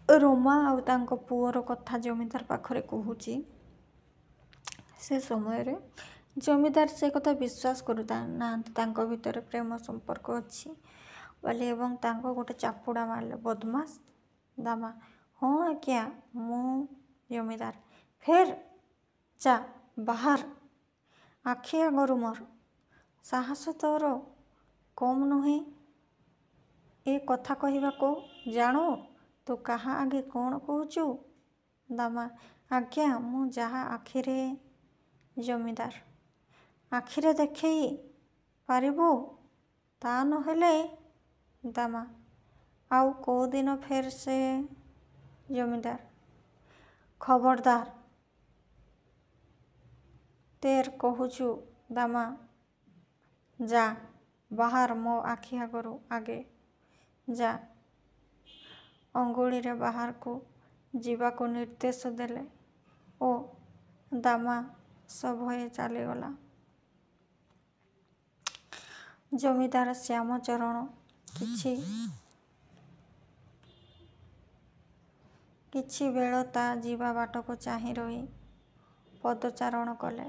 ରମା ଆଉ ତାଙ୍କ ପୁଅର କଥା ଜମିଦାର ପାଖରେ କହୁଛି ସେ ସମୟରେ ଜମିଦାର ସେ କଥା ବିଶ୍ୱାସ କରୁନାହାନ୍ତି। ତାଙ୍କ ଭିତରେ ପ୍ରେମ ସମ୍ପର୍କ ଅଛି ବୋଲି ଏବଂ ତାଙ୍କ ଗୋଟେ ଚାପୁଡ଼ା ମାରିଲେ ବଦମାସ ଦାମା। ହଁ ଆଜ୍ଞା ମୁଁ ଜମିଦାର। ଫେର୍ ଯା ବାହାର ଆଖି ଆଗରୁ ମୋର। ସାହସ ତୋର କମ୍ ନୁହେଁ ଏ କଥା କହିବାକୁ। ଜାଣୁ ତୁ କାହା ଆଗେ କ'ଣ କହୁଛୁ? ଦାମା ଆଜ୍ଞା ମୁଁ ଯାହା ଆଖିରେ। ଜମିଦାର ଆଖିରେ ଦେଖେଇ ପାରିବୁ? ତା ନହେଲେ ଦାମା ଆଉ କୋଉଦିନ ଫେର୍ ସେ। ଜମିଦାର ଖବରଦାର ତେର କହୁଛୁ ଦାମା। ଯା ବାହାର ମୋ ଆଖି ଆଗରୁ ଆଗେ ଯା। ଅଙ୍ଗୁଳିରେ ବାହାରକୁ ଯିବାକୁ ନିର୍ଦ୍ଦେଶ ଦେଲେ ଓ ଦାମା ସଭୟେ ଚାଲିଗଲା। ଜମିଦାର ଶ୍ୟାମଚରଣ କିଛି ବେଳ ତା ଯିବା ବାଟକୁ ଚାହିଁ ରହି ପଦଚାରଣ କଲେ।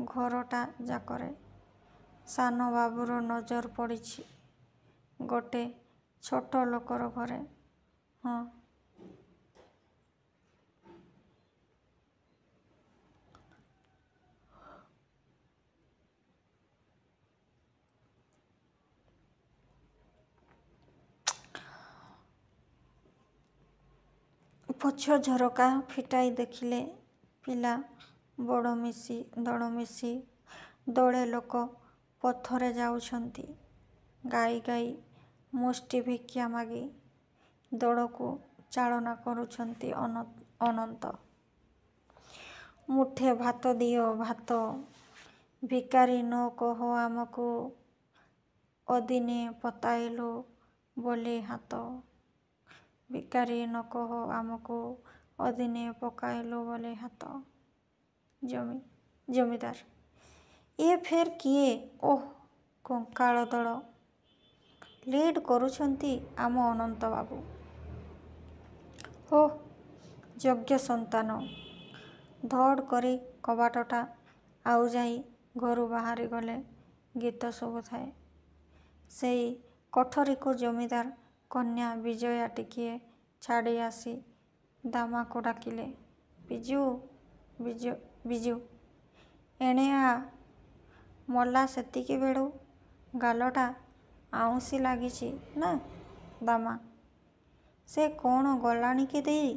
ଘରଟା ଯାକରେ ସାନ ବାବୁର ନଜର ପଡ଼ିଛି ଗୋଟେ ଛୋଟ ଲୋକର ଘରେ। ହଁ ପଛ ଝରକା ଫିଟାଇ ଦେଖିଲେ ପିଲା ବଡ଼ ମିଶି ଦଳେ ଲୋକ ପଥରେ ଯାଉଛନ୍ତି। ଗାଈ ଗାଈ ମୁଷ୍ଟି ଭିକ୍ଷା ମାଗି ଦଳକୁ ଚାଳନା କରୁଛନ୍ତି ଅନନ୍ତ। ମୁଠେ ଭାତ ଦିଅ ଭାତ। ଭିକାରୀ ନ କହ ଆମକୁ ଅଦିନେ ପତାଇଲୁ ବୋଲି ହାତ। ଭିକାରୀ ନ କହ ଆମକୁ ଅଦିନେ ପକାଇଲୁ ବୋଲି ହାତ। ଜମିଦାର ଏ ଫେର୍ କିଏ? ଓଃ କଙ୍କାଳ ଦଳ ଲିଡ୍ କରୁଛନ୍ତି ଆମ ଅନନ୍ତ ବାବୁ। ଓଃ, ଯୋଗ୍ୟ ସନ୍ତାନ। ଧଡ଼ କରି କବାଟଟା ଆଉଜାଇ ଘରୁ ବାହାରି ଗଲେ। ଗୀତ ଶୁଭୁଥାଏ। ସେଇ କୋଠରୀକୁ ଜମିଦାର କନ୍ୟା ବିଜୟା ଟିକିଏ ଛାଡ଼ି ଆସି ଦାମାକୁ ଡାକିଲେ, ବିଜୁ, ବିଜୁ, ଏଣେ ଆ। ମଲା ସେତିକିବେଳୁ ଗାଲଟା ଆଉଁସି ଲାଗିଛି ନା ଦାମା? ସେ କ'ଣ ଗଲାଣି କି ଦେଇ?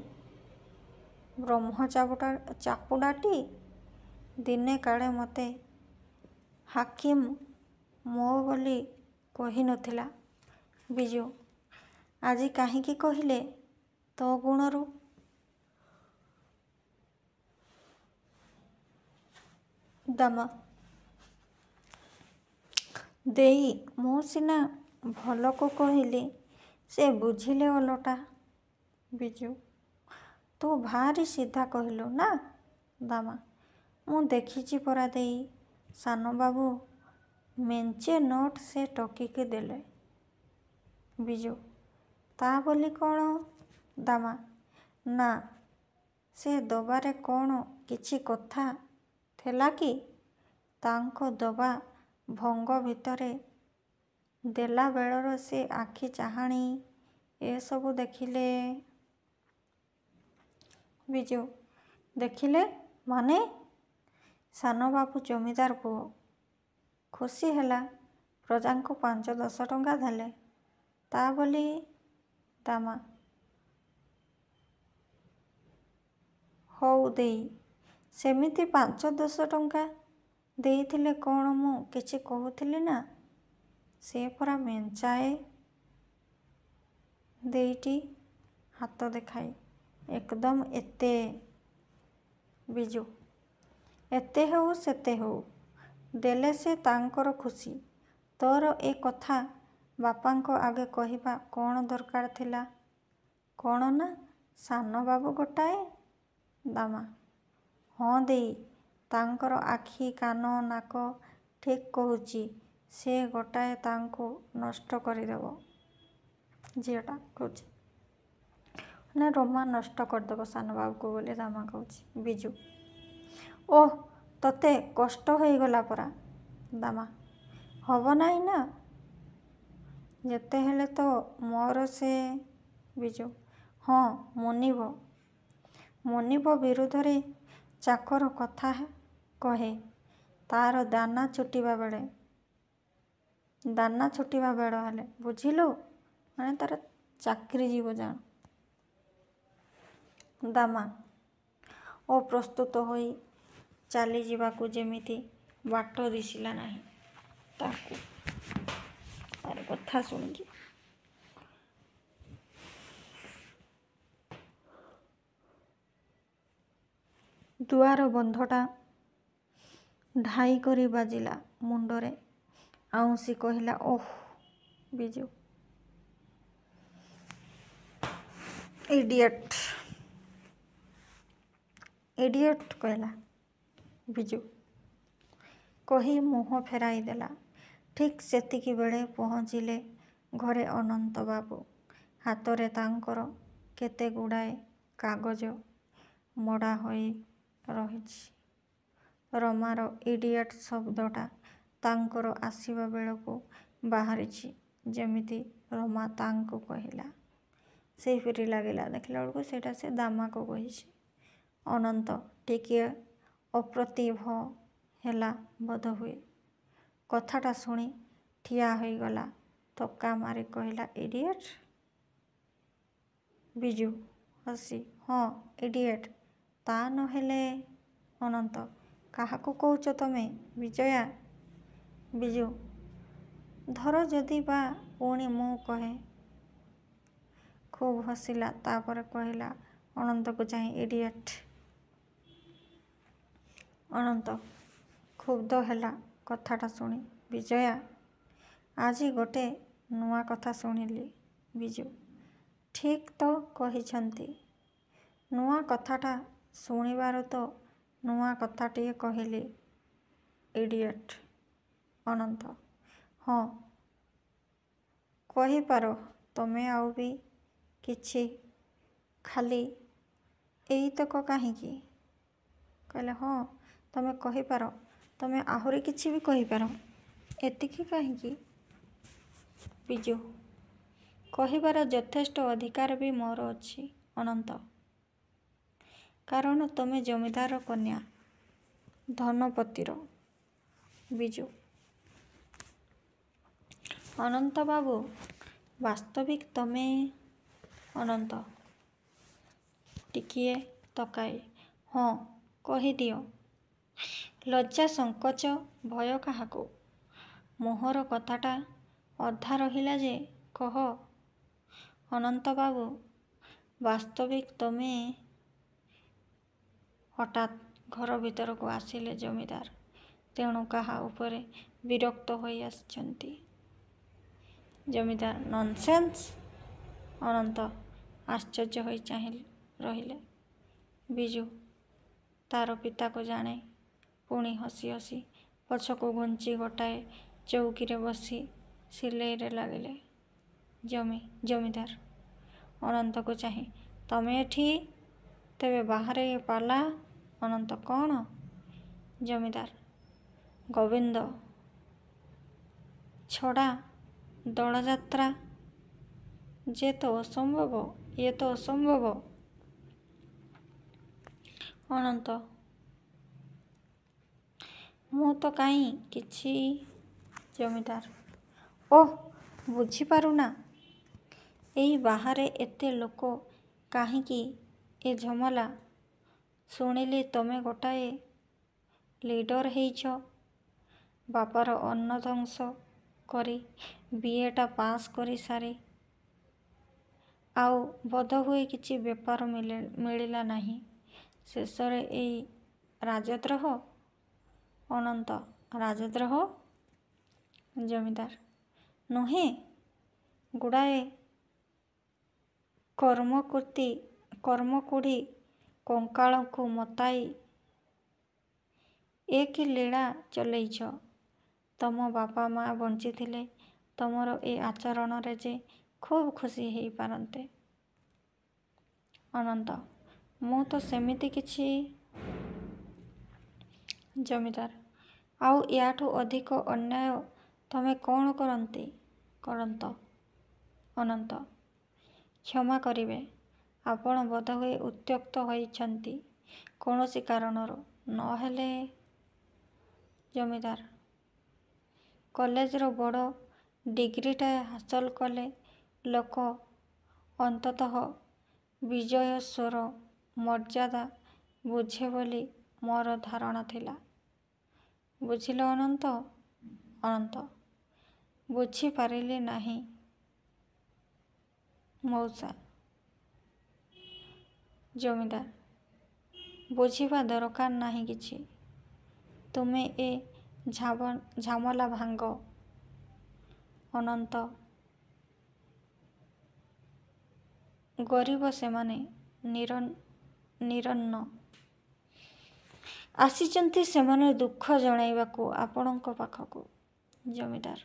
ବ୍ରହ୍ମଚାପୁଡ଼ାଟି ଦିନେ କାଳେ ମୋତେ ହାକିମ ମୋ ବୋଲି କହି ନଥିଲା ବିଜୁ, ଆଜି କାହିଁକି କହିଲେ ତୋ ଗୁଣରୁ? ଦାମା, ଦେଇ, ମୁଁ ସିନା ଭଲକୁ କହିଲି, ସେ ବୁଝିଲେ ଓଲଟା। ବିଜୁ, ତୁ ଭାରି ସିଧା କହିଲୁ ନା ଦାମା? ମୁଁ ଦେଖିଛି ପରା ଦେଇ, ସାନବାବୁ ମେଞ୍ଚେ ନୋଟ ସେ ଟୋକିକି ଦେଲେ। ବିଜୁ, ତା ବୋଲି କ'ଣ? ଦାମା, ନା, ସେ ଦବାରେ କ'ଣ କିଛି କଥା ଥିଲା କି? ତାଙ୍କ ଦବା ଭଙ୍ଗ ଭିତରେ ଦେଲାବେଳର ସେ ଆଖି ଚାହାଣି ଏସବୁ ଦେଖିଲେ। ବିଜୁ, ଦେଖିଲେ ମାନେ? ସାନବାବୁ ଜମିଦାର ପୁଅ। ଖୁସି ହେଲା, ପ୍ରଜାଙ୍କୁ 5-10 ଟଙ୍କା ଦେଲେ, ତା ବୋଲି? ଦାମା, ହଉ ଦେଇ, ସେମିତି 5-10 ଟଙ୍କା ଦେଇଥିଲେ କ'ଣ ମୁଁ କିଛି କହୁଥିଲି ନା? ସେ ପରା ମେଞ୍ଚାଏ। ଦେଇଟି ହାତ ଦେଖାଇ, ଏକଦମ ଏତେ। ବିଜୁ, ଏତେ ହେଉ ସେତେ ହେଉ, ଦେଲେ ସେ ତାଙ୍କର ଖୁସି। ତୋର ଏ କଥା ବାପାଙ୍କ ଆଗେ କହିବା କ'ଣ ଦରକାର ଥିଲା? କ'ଣ ନା ସାନବାବୁ ଗୋଟାଏ? ଦାମା, ହଁ ଦେଇ, ତାଙ୍କର ଆଖି, କାନ, ନାକ ଠିକ୍ କହୁଛି, ସେ ଗୋଟାଏ ତାଙ୍କୁ ନଷ୍ଟ କରିଦେବ। ଝିଅଟା କହୁଛି, ନା ରମା ନଷ୍ଟ କରିଦେବ ସାନବାବୁକୁ ବୋଲି ଦାମା କହୁଛି। ବିଜୁ, ଓଃ, ତୋତେ କଷ୍ଟ ହୋଇଗଲା ପରା। ଦାମା, ହବ ନାହିଁ ନା? ଯେତେହେଲେ ତ ମୋର ସେ। ବିଜୁ, ହଁ, ମୁନିବ ବିରୁଦ୍ଧରେ ଚାକର କଥା କହେ, ତାର ଦାନା ଛୁଟିବା ବେଳ ହେଲେ, ବୁଝିଲୁ, ମାନେ ତାର ଚାକିରି ଯିବ ଜାଣ। ଦାମା, ଅପ୍ରସ୍ତୁତ ହୋଇ ଚାଲିଯିବାକୁ ଯେମିତି ବାଟ ଦିଶିଲା ନାହିଁ ତାକୁ। ତାର କଥା ଶୁଣିକି ଦୁଆର ବନ୍ଧଟା ଢାଇ କରି ବାଜିଲା ମୁଣ୍ଡରେ। ଆଉଁସି କହିଲା, ଓଃ। ବିଜୁ, ଇଡ଼ିଅଟ୍ କହିଲା। ବିଜୁ କହି ମୁହଁ ଫେରାଇ ଦେଲା। ଠିକ୍ ସେତିକିବେଳେ ପହଞ୍ଚିଲେ ଘରେ ଅନନ୍ତ ବାବୁ। ହାତରେ ତାଙ୍କର କେତେଗୁଡ଼ାଏ କାଗଜ ମଡ଼ା ହୋଇ ରହିଛି। ରମାର ଇଡ଼ିଅଟ୍ ଶବ୍ଦଟା ତାଙ୍କର ଆସିବା ବେଳକୁ ବାହାରିଛି ଯେମିତି ରମା ତାଙ୍କୁ କହିଲା। ସେହିପରି ଲାଗିଲା। ଦେଖିଲା ବେଳକୁ ସେଇଟା ସେ ଦାମାକୁ କହିଛି। ଅନନ୍ତ ଟିକିଏ ଅପ୍ରତିଭ ହେଲା ବୋଧହୁଏ। କଥାଟା ଶୁଣି ଠିଆ ହୋଇଗଲା। ଥକ୍କା ମାରି କହିଲା, ଇଡ଼ିଅଟ୍? ବିଜୁ ହସି, ହଁ, ଇଡ଼ିଅଟ୍। ତା ନ ହେଲେ? ଅନନ୍ତ, କାହାକୁ କହୁଛ ତମେ, ବିଜୟା? ବିଜୁ, ଧର ଯଦି ବା ପୁଣି ମୁଁ କହେ। ଖୁବ୍ ହସିଲା। ତାପରେ କହିଲା ଅନନ୍ତକୁ ଚାହିଁ, ଇଡ଼ିଅଟ୍। ଅନନ୍ତ କ୍ଷୁବ୍ଧ ହେଲା କଥାଟା ଶୁଣି। ବିଜୟା, ଆଜି ଗୋଟେ ନୂଆ କଥା ଶୁଣିଲି। ବିଜୁ, ଠିକ୍ ତ କହିଛନ୍ତି। ନୂଆ କଥାଟା ଶୁଣିବାରୁ ତ ନୂଆ କଥାଟିଏ କହିଲି, ଇଡ଼ିଅଟ୍। ଅନନ୍ତ, ହଁ କହିପାର ତମେ ଆଉ ବି କିଛି, ଖାଲି ଏଇତକ କାହିଁକି? କହିଲେ ହଁ ତମେ କହିପାର, ତମେ ଆହୁରି କିଛି ବି କହିପାର, ଏତିକି କାହିଁକି? ବିଜୁ କହିବାର ଯଥେଷ୍ଟ ଅଧିକାର ବି ମୋର ଅଛି ଅନନ୍ତ, କାରଣ ତମେ ଜମିଦାର କନ୍ୟା, ଧନପତିର। ବିଜୁ ଅନନ୍ତ ବାବୁ ବାସ୍ତବିକ ତମେ ଅନନ୍ତ ଟିକିଏ ତକାଇ ହଁ କହିଦିଅ, ଲଜ୍ଜା ସଂକୋଚ ଭୟ କାହାକୁ? ମୁହଁର କଥାଟା ଅଧା ରହିଲା ଯେ କହ ଅନନ୍ତ ବାବୁ ବାସ୍ତବିକ ତମେ। ହଠାତ୍ ଘର ଭିତରକୁ ଆସିଲେ ଜମିଦାର, ତେଣୁ କାହା ଉପରେ ବିରକ୍ତ ହୋଇ ଆସିଛନ୍ତି। ଜମିଦାର ନନ୍‌ସେନ୍ସ। ଅନନ୍ତ ଆଶ୍ଚର୍ଯ୍ୟ ହୋଇ ଚାହିଁ ରହିଲେ। ବିଜୁ ତାର ପିତାକୁ ଜାଣେ, ପୁଣି ହସି ହସି ପଛକୁ ଘୁଞ୍ଚି ଗୋଟାଏ ଚୌକିରେ ବସି ସିଲେଇରେ ଲାଗିଲେ। ଜମିଦାର ଅନନ୍ତକୁ ଚାହିଁ, ତମେ ଏଠି, ତେବେ ବାହାରେ ଏ ପାଲା? ଅନନ୍ତ କ'ଣ? ଜମିଦାର ଗୋବିନ୍ଦ ଛଡ଼ା ଦୋଳଯାତ୍ରା ଯେ ତ ଅସମ୍ଭବ, ଇଏ ତ ଅସମ୍ଭବ। ଅନନ୍ତ ମୁଁ ତ କାହିଁ କିଛି। ଜମିଦାର ଓଃ ବୁଝିପାରୁନା, ଏଇ ବାହାରେ ଏତେ ଲୋକ କାହିଁକି ଏ ଝମଲା? ଶୁଣିଲି ତମେ ଗୋଟାଏ ଲିଡର ହେଇଛ, ବାପାର ଅନ୍ନ ଧ୍ୱଂସ କରି ବିଏଟା ପାସ୍ କରି ସାରି ଆଉ ବୋଧହୁଏ କିଛି ବେପାର ମିଳିଲା ନାହିଁ, ଶେଷରେ ଏଇ ରାଜଦ୍ରୋହ। ଅନନ୍ତ ରାଜଦ୍ରୋହ? ଜମିଦାର ନୁହେଁ, ଗୁଡ଼ାଏ କର୍ମକୁଢ଼ି କଙ୍କାଳଙ୍କୁ ମତାଇ ଏ କି ଲୀଳା ଚଲେଇଛ? ତମ ବାପା ମା ବଞ୍ଚିଥିଲେ ତମର ଏ ଆଚରଣରେ ଯେ ଖୁବ୍ ଖୁସି ହେଇପାରନ୍ତେ। ଅନନ୍ତ ମୁଁ ତ ସେମିତି କିଛି। ଜମିଦାର ଆଉ ୟାଠୁ ଅଧିକ ଅନ୍ୟାୟ ତମେ କ'ଣ କରନ୍ତ? ଅନନ୍ତ କ୍ଷମା କରିବେ, ଆପଣ ବୋଧହୁଏ ଉତ୍ତ୍ୟକ୍ତ ହୋଇଛନ୍ତି କୌଣସି କାରଣରୁ, ନ ହେଲେ। ଜମିଦାର କଲେଜର ବଡ଼ ଡିଗ୍ରୀଟାଏ ହାସଲ କଲେ ଲୋକ ଅନ୍ତତଃ ବିଜୟଶ୍ୱର ମର୍ଯ୍ୟାଦା ବୁଝେ ବୋଲି ମୋର ଧାରଣା ଥିଲା। ବୁଝିଲ ଅନନ୍ତ? ଅନନ୍ତ ବୁଝିପାରିଲି ନାହିଁ ମଉସା। ଜମିଦାର ବୁଝିବା ଦରକାର ନାହିଁ କିଛି, ତୁମେ ଏ ଝାମଲା ଭାଙ୍ଗ। ଅନନ୍ତ ଗରିବ ସେମାନେ, ନିରନ୍ନ ଆସିଛନ୍ତି ସେମାନେ ଦୁଃଖ ଜଣାଇବାକୁ ଆପଣଙ୍କ ପାଖକୁ। ଜମିଦାର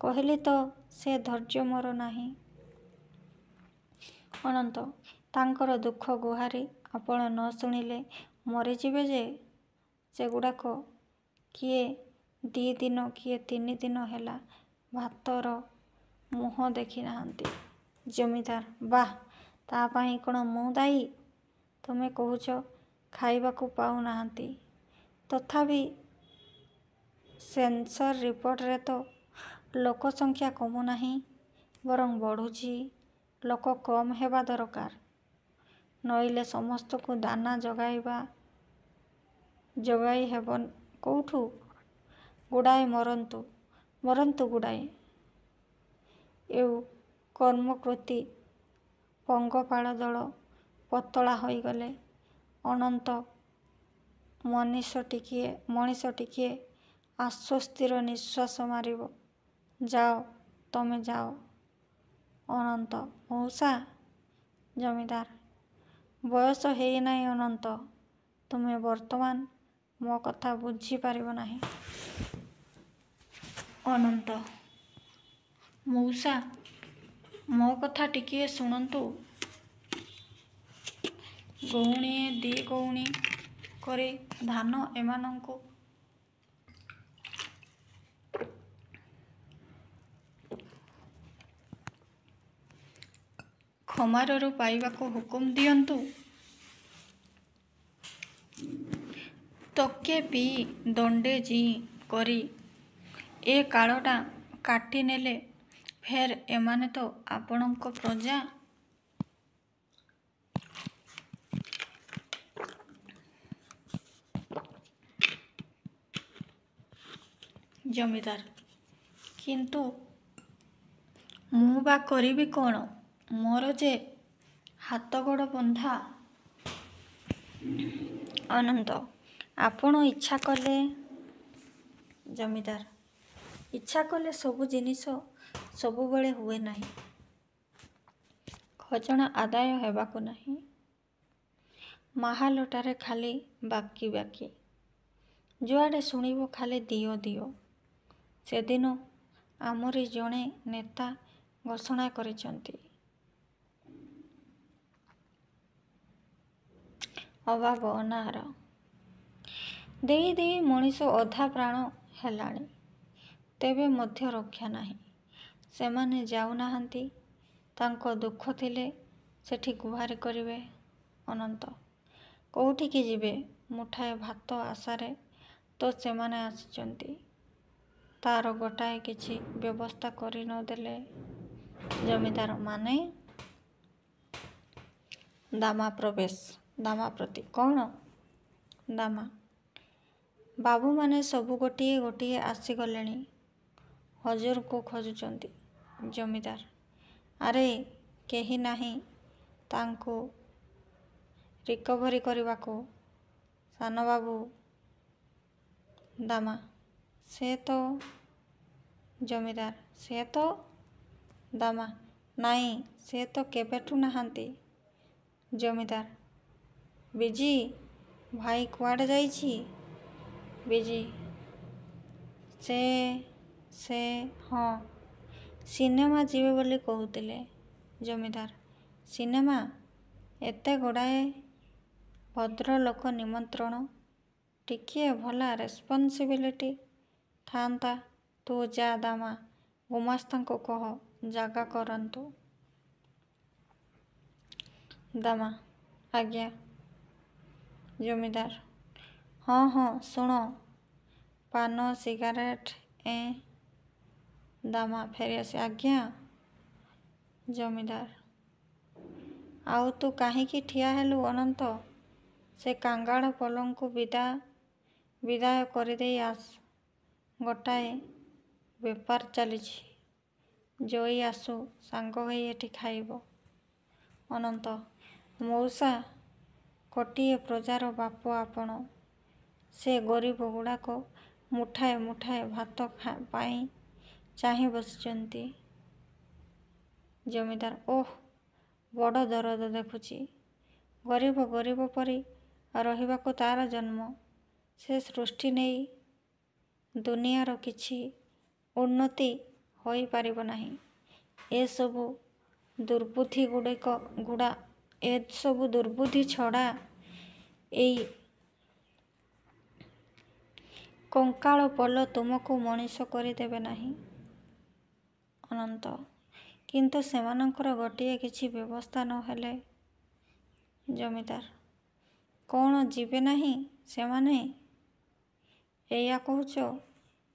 କହିଲି ତ ସେ ଧୈର୍ଯ୍ୟ ମୋର ନାହିଁ। ଅନନ୍ତ ତାଙ୍କର ଦୁଃଖ ଗୁହାରି ଆପଣ ନ ଶୁଣିଲେ ମରିଯିବେ ଯେ, ସେଗୁଡ଼ାକ କିଏ 2 ଦିନ କିଏ 3 ଦିନ ହେଲା ଭାତର ମୁହଁ ଦେଖି ନାହାନ୍ତି। ଜମିଦାର ବାଃ, ତା ପାଇଁ କ'ଣ ମୁଁ ଦାୟୀ? ତୁମେ କହୁଛ ଖାଇବାକୁ ପାଉ ନାହାନ୍ତି, ତଥାପି ସେନ୍ସର ରିପୋର୍ଟରେ ତ ଲୋକ ସଂଖ୍ୟା କମୁନାହିଁ, ବରଂ ବଢ଼ୁଛି। ଲୋକ କମ୍ ହେବା ଦରକାର, ନଇଲେ ସମସ୍ତଙ୍କୁ ଦାନା ଯୋଗାଇ ହେବ କୋଉଠୁ? ଗୁଡ଼ାଏ ମରନ୍ତୁ ଗୁଡ଼ାଏ। ଏଉ କର୍ମକୃତୀ ପଙ୍ଗପାଳ ଦଳ ପତଳା ହୋଇଗଲେ ଅନନ୍ତ ମଣିଷ ଟିକିଏ ଆଶ୍ୱସ୍ତିର ନିଶ୍ୱାସ ମାରିବ। ଯାଅ, ତମେ ଯାଅ। ଅନନ୍ତ ମଉସା। ଜମିଦାର ବୟସ ହେଇନାହିଁ ଅନନ୍ତ, ତୁମେ ବର୍ତ୍ତମାନ ମୋ କଥା ବୁଝିପାରିବ ନାହିଁ। ଅନନ୍ତ, ମଉସା ମୋ କଥା ଟିକିଏ ଶୁଣନ୍ତୁ। ଗଉଣିଏ ଦି ଗଉଣି କରି ଧାନ ଏମାନଙ୍କୁ ଖମାରରୁ ପାଇବାକୁ ହୁକୁମ ଦିଅନ୍ତୁ। ତକେ ପିଇ ଦଣ୍ଡେ ଜୀ କରି ଏ କାଳଟା କାଟି ନେଲେ ଫେର ଏମାନେ ତ ଆପଣଙ୍କ ପ୍ରଜା। ଜମିଦାର, କିନ୍ତୁ ମୁଁ ବା କରିବି କ'ଣ? ମୋର ଯେ ହାତ ଗୋଡ଼ ବନ୍ଧା। ଅନନ୍ତ, ଆପଣ ଇଚ୍ଛା କଲେ। ଜମିଦାର, ଇଚ୍ଛା କଲେ ସବୁ ଜିନିଷ ସବୁବେଳେ ହୁଏ ନାହିଁ। ଖଜଣା ଆଦାୟ ହେବାକୁ ନାହିଁ। ମାହାଲଟାରେ ଖାଲି ବାକି ବାକି। ଯୁଆଡ଼େ ଶୁଣିବ ଖାଲି ଦିଅ ଦିଅ। ସେଦିନ ଆମରି ଜଣେ ନେତା ଘୋଷଣା କରିଛନ୍ତି, ଅଭାବ ଅନାହାର ଦେଇ ଦେଇ ମଣିଷ ଅଧା ପ୍ରାଣ ହେଲାଣି, ତେବେ ମଧ୍ୟ ରକ୍ଷା ନାହିଁ। ସେମାନେ ଯାଉନାହାନ୍ତି। ତାଙ୍କ ଦୁଃଖ ଥିଲେ ସେଠି ଗୁହାରି କରିବେ। ଅନନ୍ତ, କୋଉଠିକି ଯିବେ? ମୁଠାଏ ଭାତ ଆଶାରେ ତ ସେମାନେ ଆସିଛନ୍ତି। ତାର ଗୋଟାଏ କିଛି ବ୍ୟବସ୍ଥା କରି ନ ଦେଲେ। ଜମିଦାର, ମାନେ? ଦାମା ପ୍ରବେଶ, ଦାମା ପ୍ରତି କ'ଣ? ଦାମା ବାବୁମାନେ ସବୁ ଗୋଟିଏ ଗୋଟିଏ ଆସିଗଲେଣି। ହଜୁରକୁ ଖୋଜୁଛନ୍ତି। ଜମିଦାର, ଆରେ କେହି ନାହିଁ ତାଙ୍କୁ ରିକଭରି କରିବାକୁ। ସାନବାବୁ। ଦାମା, ସେ ତ। ଜମିଦାର, ସେ ତ। ଦାମା, ନାଇଁ, ସେ ତ କେବେଠୁ ନାହାନ୍ତି। ଜମିଦାର, ବିଜି ଭାଇ କୁଆଡ଼େ ଯାଇଛି? ବିଜି, ସେ ହଁ, ସିନେମା ଯିବେ ବୋଲି କହୁଥିଲେ। ଜମିଦାର, ସିନେମା? ଏତେ ଗୁଡ଼ାଏ ଭଦ୍ରଲୋକ ନିମନ୍ତ୍ରଣ, ଟିକିଏ ଭଲା ରେସ୍ପନ୍ସିବିଲିଟି ଥାଆନ୍ତା। ତୁ ଯା ଦାମା, ଗୁମାସ୍ତାଙ୍କୁ କହ ଜାଗା କରାନ୍ତୁ। ଦାମା, ଆଜ୍ଞା। ଜମିଦାର, ହଁ ହଁ, ଶୁଣ, ପାନ ସିଗାରେଟ୍ ଦାମା ଫେରିଆସି, ଆଜ୍ଞା। ଜମିଦାର, ଆଉ ତୁ କାହିଁକି ଠିଆ ହେଲୁ ଅନନ୍ତ? ସେ କାଙ୍ଗାଳ ପଲଙ୍କୁ ବିଦାୟ କରିଦେଇ ଆସ। ଗୋଟାଏ ବେପାର ଚାଲିଛି। ଜଇ ଆସୁ, ସାଙ୍ଗ ହୋଇ ଏଠି ଖାଇବ। ଅନନ୍ତ, ମଉସା, କୋଟିଏ ପ୍ରଜାର ବାପ ଆପଣ। ସେ ଗରିବ ଗୁଡ଼ାକ ମୁଠାଏ ମୁଠାଏ ଭାତ ପାଇଁ ଚାହିଁ ବସିଛନ୍ତି। ଜମିଦାର, ଓଃ, ବଡ଼ ଦରଦ ଦେଖୁଛି। ଗରିବ ଗରିବ ପରି ରହିବାକୁ ତାର ଜନ୍ମ। ସେ ସୃଷ୍ଟି ନେଇ ଦୁନିଆର କିଛି ଉନ୍ନତି ହୋଇପାରିବ ନାହିଁ। ଏସବୁ ଦୁର୍ବୁଦ୍ଧି ଛଡ଼ା ଏଇ କଙ୍କାଳ ପଲ ତୁମକୁ ମଣିଷ କରିଦେବେ ନାହିଁ। ଅନନ୍ତ, କିନ୍ତୁ ସେମାନଙ୍କର ଗୋଟିଏ କିଛି ବ୍ୟବସ୍ଥା ନ ହେଲେ। ଜମିଦାର, କ'ଣ ଯିବେ ନାହିଁ ସେମାନେ? ଏଇଆ କହୁଛ?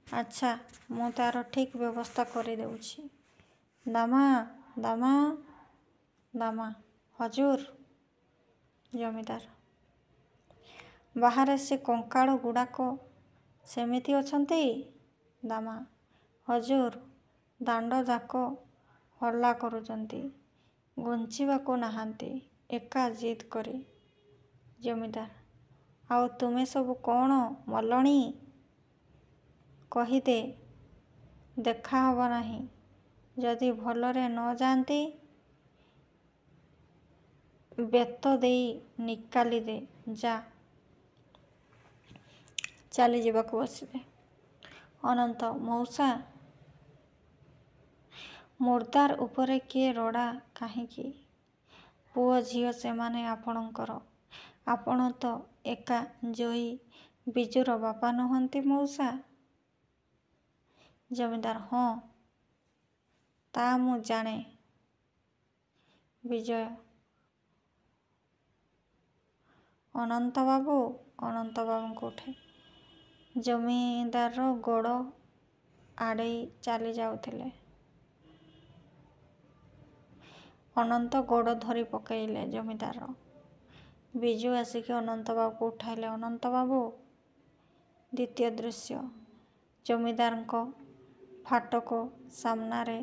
ଆଚ୍ଛା, ମୁଁ ତାର ଠିକ୍ ବ୍ୟବସ୍ଥା କରିଦେଉଛି। ଦାମା, ଦାମା, ଦାମା, ହଜୁର। ଜମିଦାର, ବାହାରେ ସେ କଙ୍କାଳ ଗୁଡ଼ାକ ସେମିତି ଅଛନ୍ତି? ଦାମା, ହଜୁର, ଦାଣ୍ଡଯାକ ହଲ୍ଲା କରୁଛନ୍ତି। ଘୁଞ୍ଚିବାକୁ ନାହାନ୍ତି, ଏକା ଜିଦ୍ କରି। ଜମିଦାର, ଆଉ ତୁମେ ସବୁ କ'ଣ ମଲଣି? କହିଦେ, ଦେଖା ହବ ନାହିଁ। ଯଦି ଭଲରେ ନ ଯାଆନ୍ତି, ବେତ ଦେଇ ନିକାଲି ଦେ, ଯା। ଚାଲିଯିବାକୁ ବସିବେ। ଅନନ୍ତ, ମଉସା, ମୁର୍ଦାର ଉପରେ କିଏ ରଡ଼ା କାହିଁକି? ପୁଅ ଝିଅ ସେମାନେ ଆପଣଙ୍କର। ଆପଣ ତ ଏକା ଜୟୀ ବିଜୁର ବାପା ନୁହନ୍ତି ମଉସା? ଜମିଦାର ହଁ, ତା ମୁଁ ଜାଣେ। ବିଜୟ ଅନନ୍ତବାବୁ ଅନନ୍ତବାବୁଙ୍କୁ ଉଠେ ଜମିଦାରର ଗୋଡ଼ ଆଡ଼େଇ ଚାଲି ଯାଉଥିଲେ। ଅନନ୍ତ ଗୋଡ଼ ଧରି ପକାଇଲେ ଜମିଦାରର। ବିଜୁ ଆସିକି ଅନନ୍ତବାବୁକୁ ଉଠାଇଲେ। ଅନନ୍ତବାବୁ। ଦ୍ୱିତୀୟ ଦୃଶ୍ୟ। ଜମିଦାରଙ୍କ ଫାଟକ ସାମ୍ନାରେ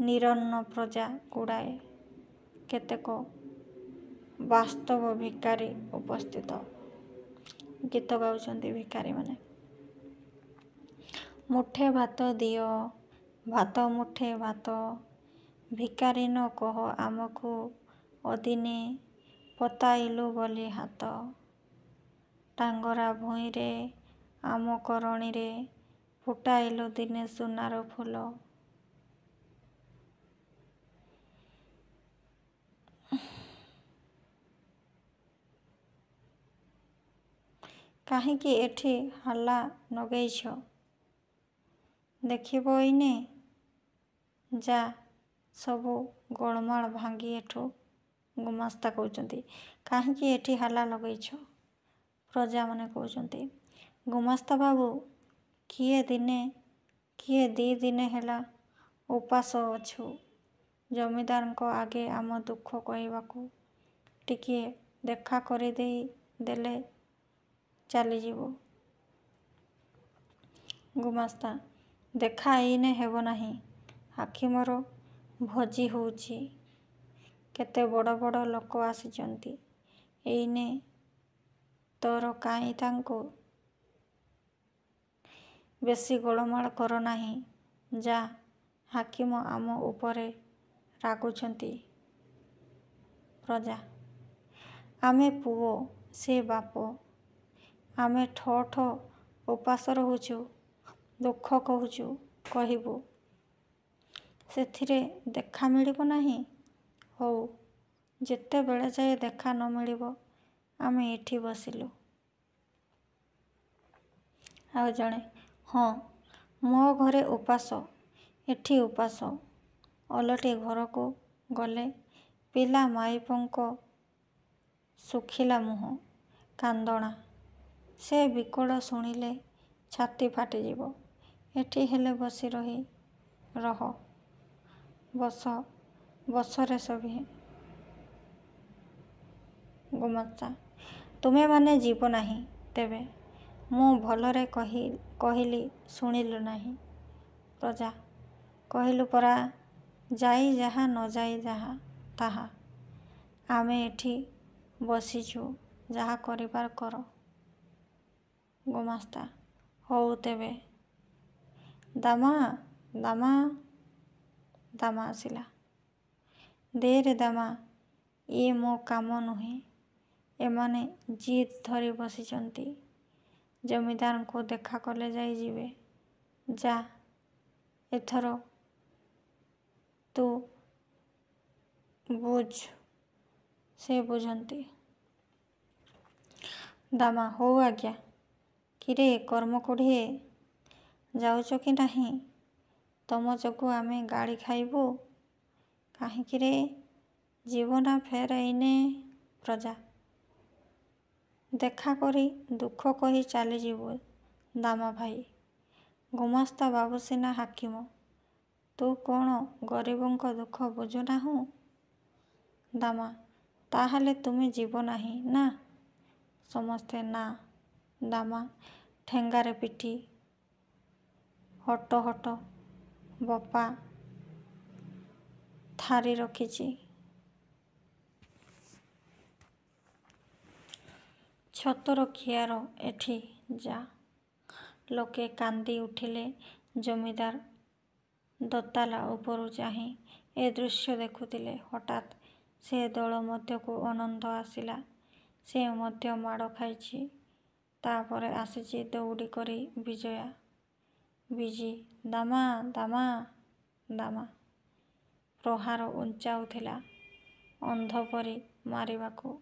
ନିରନ୍ନ ପ୍ରଜା ଗୁଡ଼ାଏ। କେତେକ ବାସ୍ତବ ଭିକାରୀ ଉପସ୍ଥିତ। ଗୀତ ଗାଉଛନ୍ତି ଭିକାରୀମାନେ। ମୁଠେ ଭାତ ଦିଅ, ଭାତ ମୁଠେ ଭାତ, ଭିକାରୀ ନ କହ ଆମକୁ ଅଦିନେ ପତାଇଲୁ ବୋଲି ହାତ। ଟାଙ୍ଗରା ଭୂଇଁରେ ଆମ କରଣୀରେ ଫୁଟାଇଲୁ ଦିନେ ସୁନାର ଫୁଲ। କାହିଁକି ଏଠି ହାଲ୍ଲା ଲଗେଇଛ? ଦେଖିବ ଏଇନେ। ଯା ସବୁ ଗୋଳମାଳ ଭାଙ୍ଗି ଏଠୁ। ଗୁମାସ୍ତା କହୁଛନ୍ତି। କାହିଁକି ଏଠି ହାଲ୍ଲା ଲଗେଇଛ? ପ୍ରଜାମାନେ କହୁଛନ୍ତି। ଗୁମାସ୍ତା ବାବୁ, କିଏ ଦି ଦିନେ ହେଲା ଉପାସ ଅଛୁ। ଜମିଦାରଙ୍କ ଆଗେ ଆମ ଦୁଃଖ କହିବାକୁ ଟିକିଏ ଦେଖା କରିଦେଇ ଦେଲେ ଚାଲିଯିବୁ। ଗୁମାସ୍ତା, ଦେଖା ଏଇନେ ହେବ ନାହିଁ। ହାକିମର ଭୋଜି ହଉଛି। କେତେ ବଡ଼ ବଡ଼ ଲୋକ ଆସିଛନ୍ତି। ଏଇନେ ତୋର କାହିଁ ତାଙ୍କୁ ବେଶୀ ଗୋଳମାଳ କର ନାହିଁ। ଯା, ହାକିମ ଆମ ଉପରେ ରାଗୁଛନ୍ତି। ପ୍ରଜା, ଆମେ ପୁଅ, ସେ ବାପ। ଆମେ ଠ ଠ ଉପାସ ରହୁଛୁ, ଦୁଃଖ କହୁଛୁ, କହିବୁ। ସେଥିରେ ଦେଖା ମିଳିବ ନାହିଁ। ହଉ, ଯେତେବେଳେ ଯାଏ ଦେଖା ନ ମିଳିବ ଆମେ ଏଠି ବସିଲୁ। ଆଉ ଜଣେ, ହଁ, ମୋ ଘରେ ଉପାସ, ଏଠି ଉପାସ। ଓଲଟି ଘରକୁ ଗଲେ ପିଲା ମାଇପଙ୍କ ଶୁଖିଲା ମୁହଁ, କାନ୍ଦଣା। ସେ ବିକଳ ଶୁଣିଲେ ଛାତି ଫାଟିଯିବ। ଏଠି ହେଲେ ବସି ରହ। ବସରେ ସଭିଏଁ। ଗୁମାସ୍ତା, ତୁମେମାନେ ଯିବ ନାହିଁ ତେବେ? ମୁଁ ଭଲରେ କହିଲି ଶୁଣିଲ ନାହିଁ। ପ୍ରଜା, କହିଲୁ ପରା, ଯାଇ ଯାହା ନ ଯାଇ ତାହା। ଆମେ ଏଠି ବସିଛୁ, ଯାହା କରିବାର କର। ଗୁମାସ୍ତା, ହଉ ତେବେ। ଦାମା ଆସିଲା। ଦେରେ ଦାମା, ଇଏ ମୋ କାମ ନୁହେଁ। ଏମାନେ ଜିଦ୍ ଧରି ବସିଛନ୍ତି। ଜମିଦାରଙ୍କୁ ଦେଖା କଲେ ଯାଇ ଯିବେ। ଯା, ଏଥର ତୁ ବୁଝ। ସେ ବୁଝନ୍ତି। ଦାମା, ହଉ ଆଜ୍ଞା। କିରେ କର୍ମକୋଢ଼ିଏ, ଯାଉଛ କି ନାହିଁ? ତମ ଯୋଗୁଁ ଆମେ ଗାଳି ଖାଇବୁ। କାହିଁକିରେ, ଯିବ ନା ଫେର ଏଇନେ? ପ୍ରଜା, ଦେଖା କରି ଦୁଃଖ କହି ଚାଲିଯିବୁ ଦାମା ଭାଇ। ଗୁମାସ୍ତା ବାବୁ ସିନା ହାକିମ, ତୁ କ'ଣ ଗରିବଙ୍କ ଦୁଃଖ ବୁଝୁନାହୁଁ? ଦାମା, ତାହାହେଲେ ତୁମେ ଯିବ ନାହିଁ ନା? ସମସ୍ତେ ନା। ଦାମା ଠେଙ୍ଗାରେ ପିଠି। ହଟ, ବପା ଥାରି ରଖିଛି। ଛତର ଖିଆର ଏଠି ଯା। ଲୋକେ କାନ୍ଦି ଉଠିଲେ। ଜମିଦାର ଦୋତାଲା ଉପରୁ ଚାହିଁ ଏ ଦୃଶ୍ୟ ଦେଖୁଥିଲେ। ହଠାତ୍ ସେ ଦଳ ମଧ୍ୟକୁ ଅନନ୍ତ ଆସିଲା। ସେ ମଧ୍ୟ ମାଡ଼ ଖାଇଛି। ତାପରେ ଆସିଛି ଦଉଡ଼ି କରି ବିଜୟା। ବିଜି, ଦାମା। ଦାମା ପ୍ରହାର ଉଞ୍ଚାଉଥିଲା ଅନ୍ଧ ପରି ମାରିବାକୁ।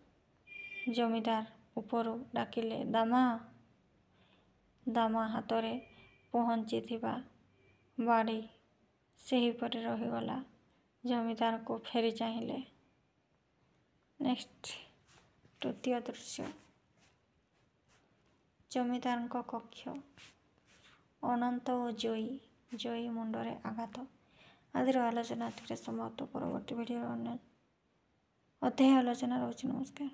ଜମିଦାର ଉପରୁ ଡାକିଲେ, ଦାମା। ଦାମା ହାତରେ ପହଞ୍ଚିଥିବା ବାଡ଼ି ସେହିପରି ରହିଗଲା। ଜମିଦାରକୁ ଫେରି ଚାହିଁଲେ। ନେକ୍ସଟ ତୃତୀୟ ଦୃଶ୍ୟ। ଜମିଦାରଙ୍କ କକ୍ଷ। ଅନନ୍ତ ଓ ଜୟୀ। ଜୟୀ ମୁଣ୍ଡରେ ଆଘାତ। ଆଜିର ଆଲୋଚନା ଏତିକିରେ ସମାପ୍ତ। ପରବର୍ତ୍ତୀ ଭିଡ଼ିଓର ଅନ୍ୟ ଅଧ୍ୟାୟ ଆଲୋଚନା ରହୁଛି। ନମସ୍କାର।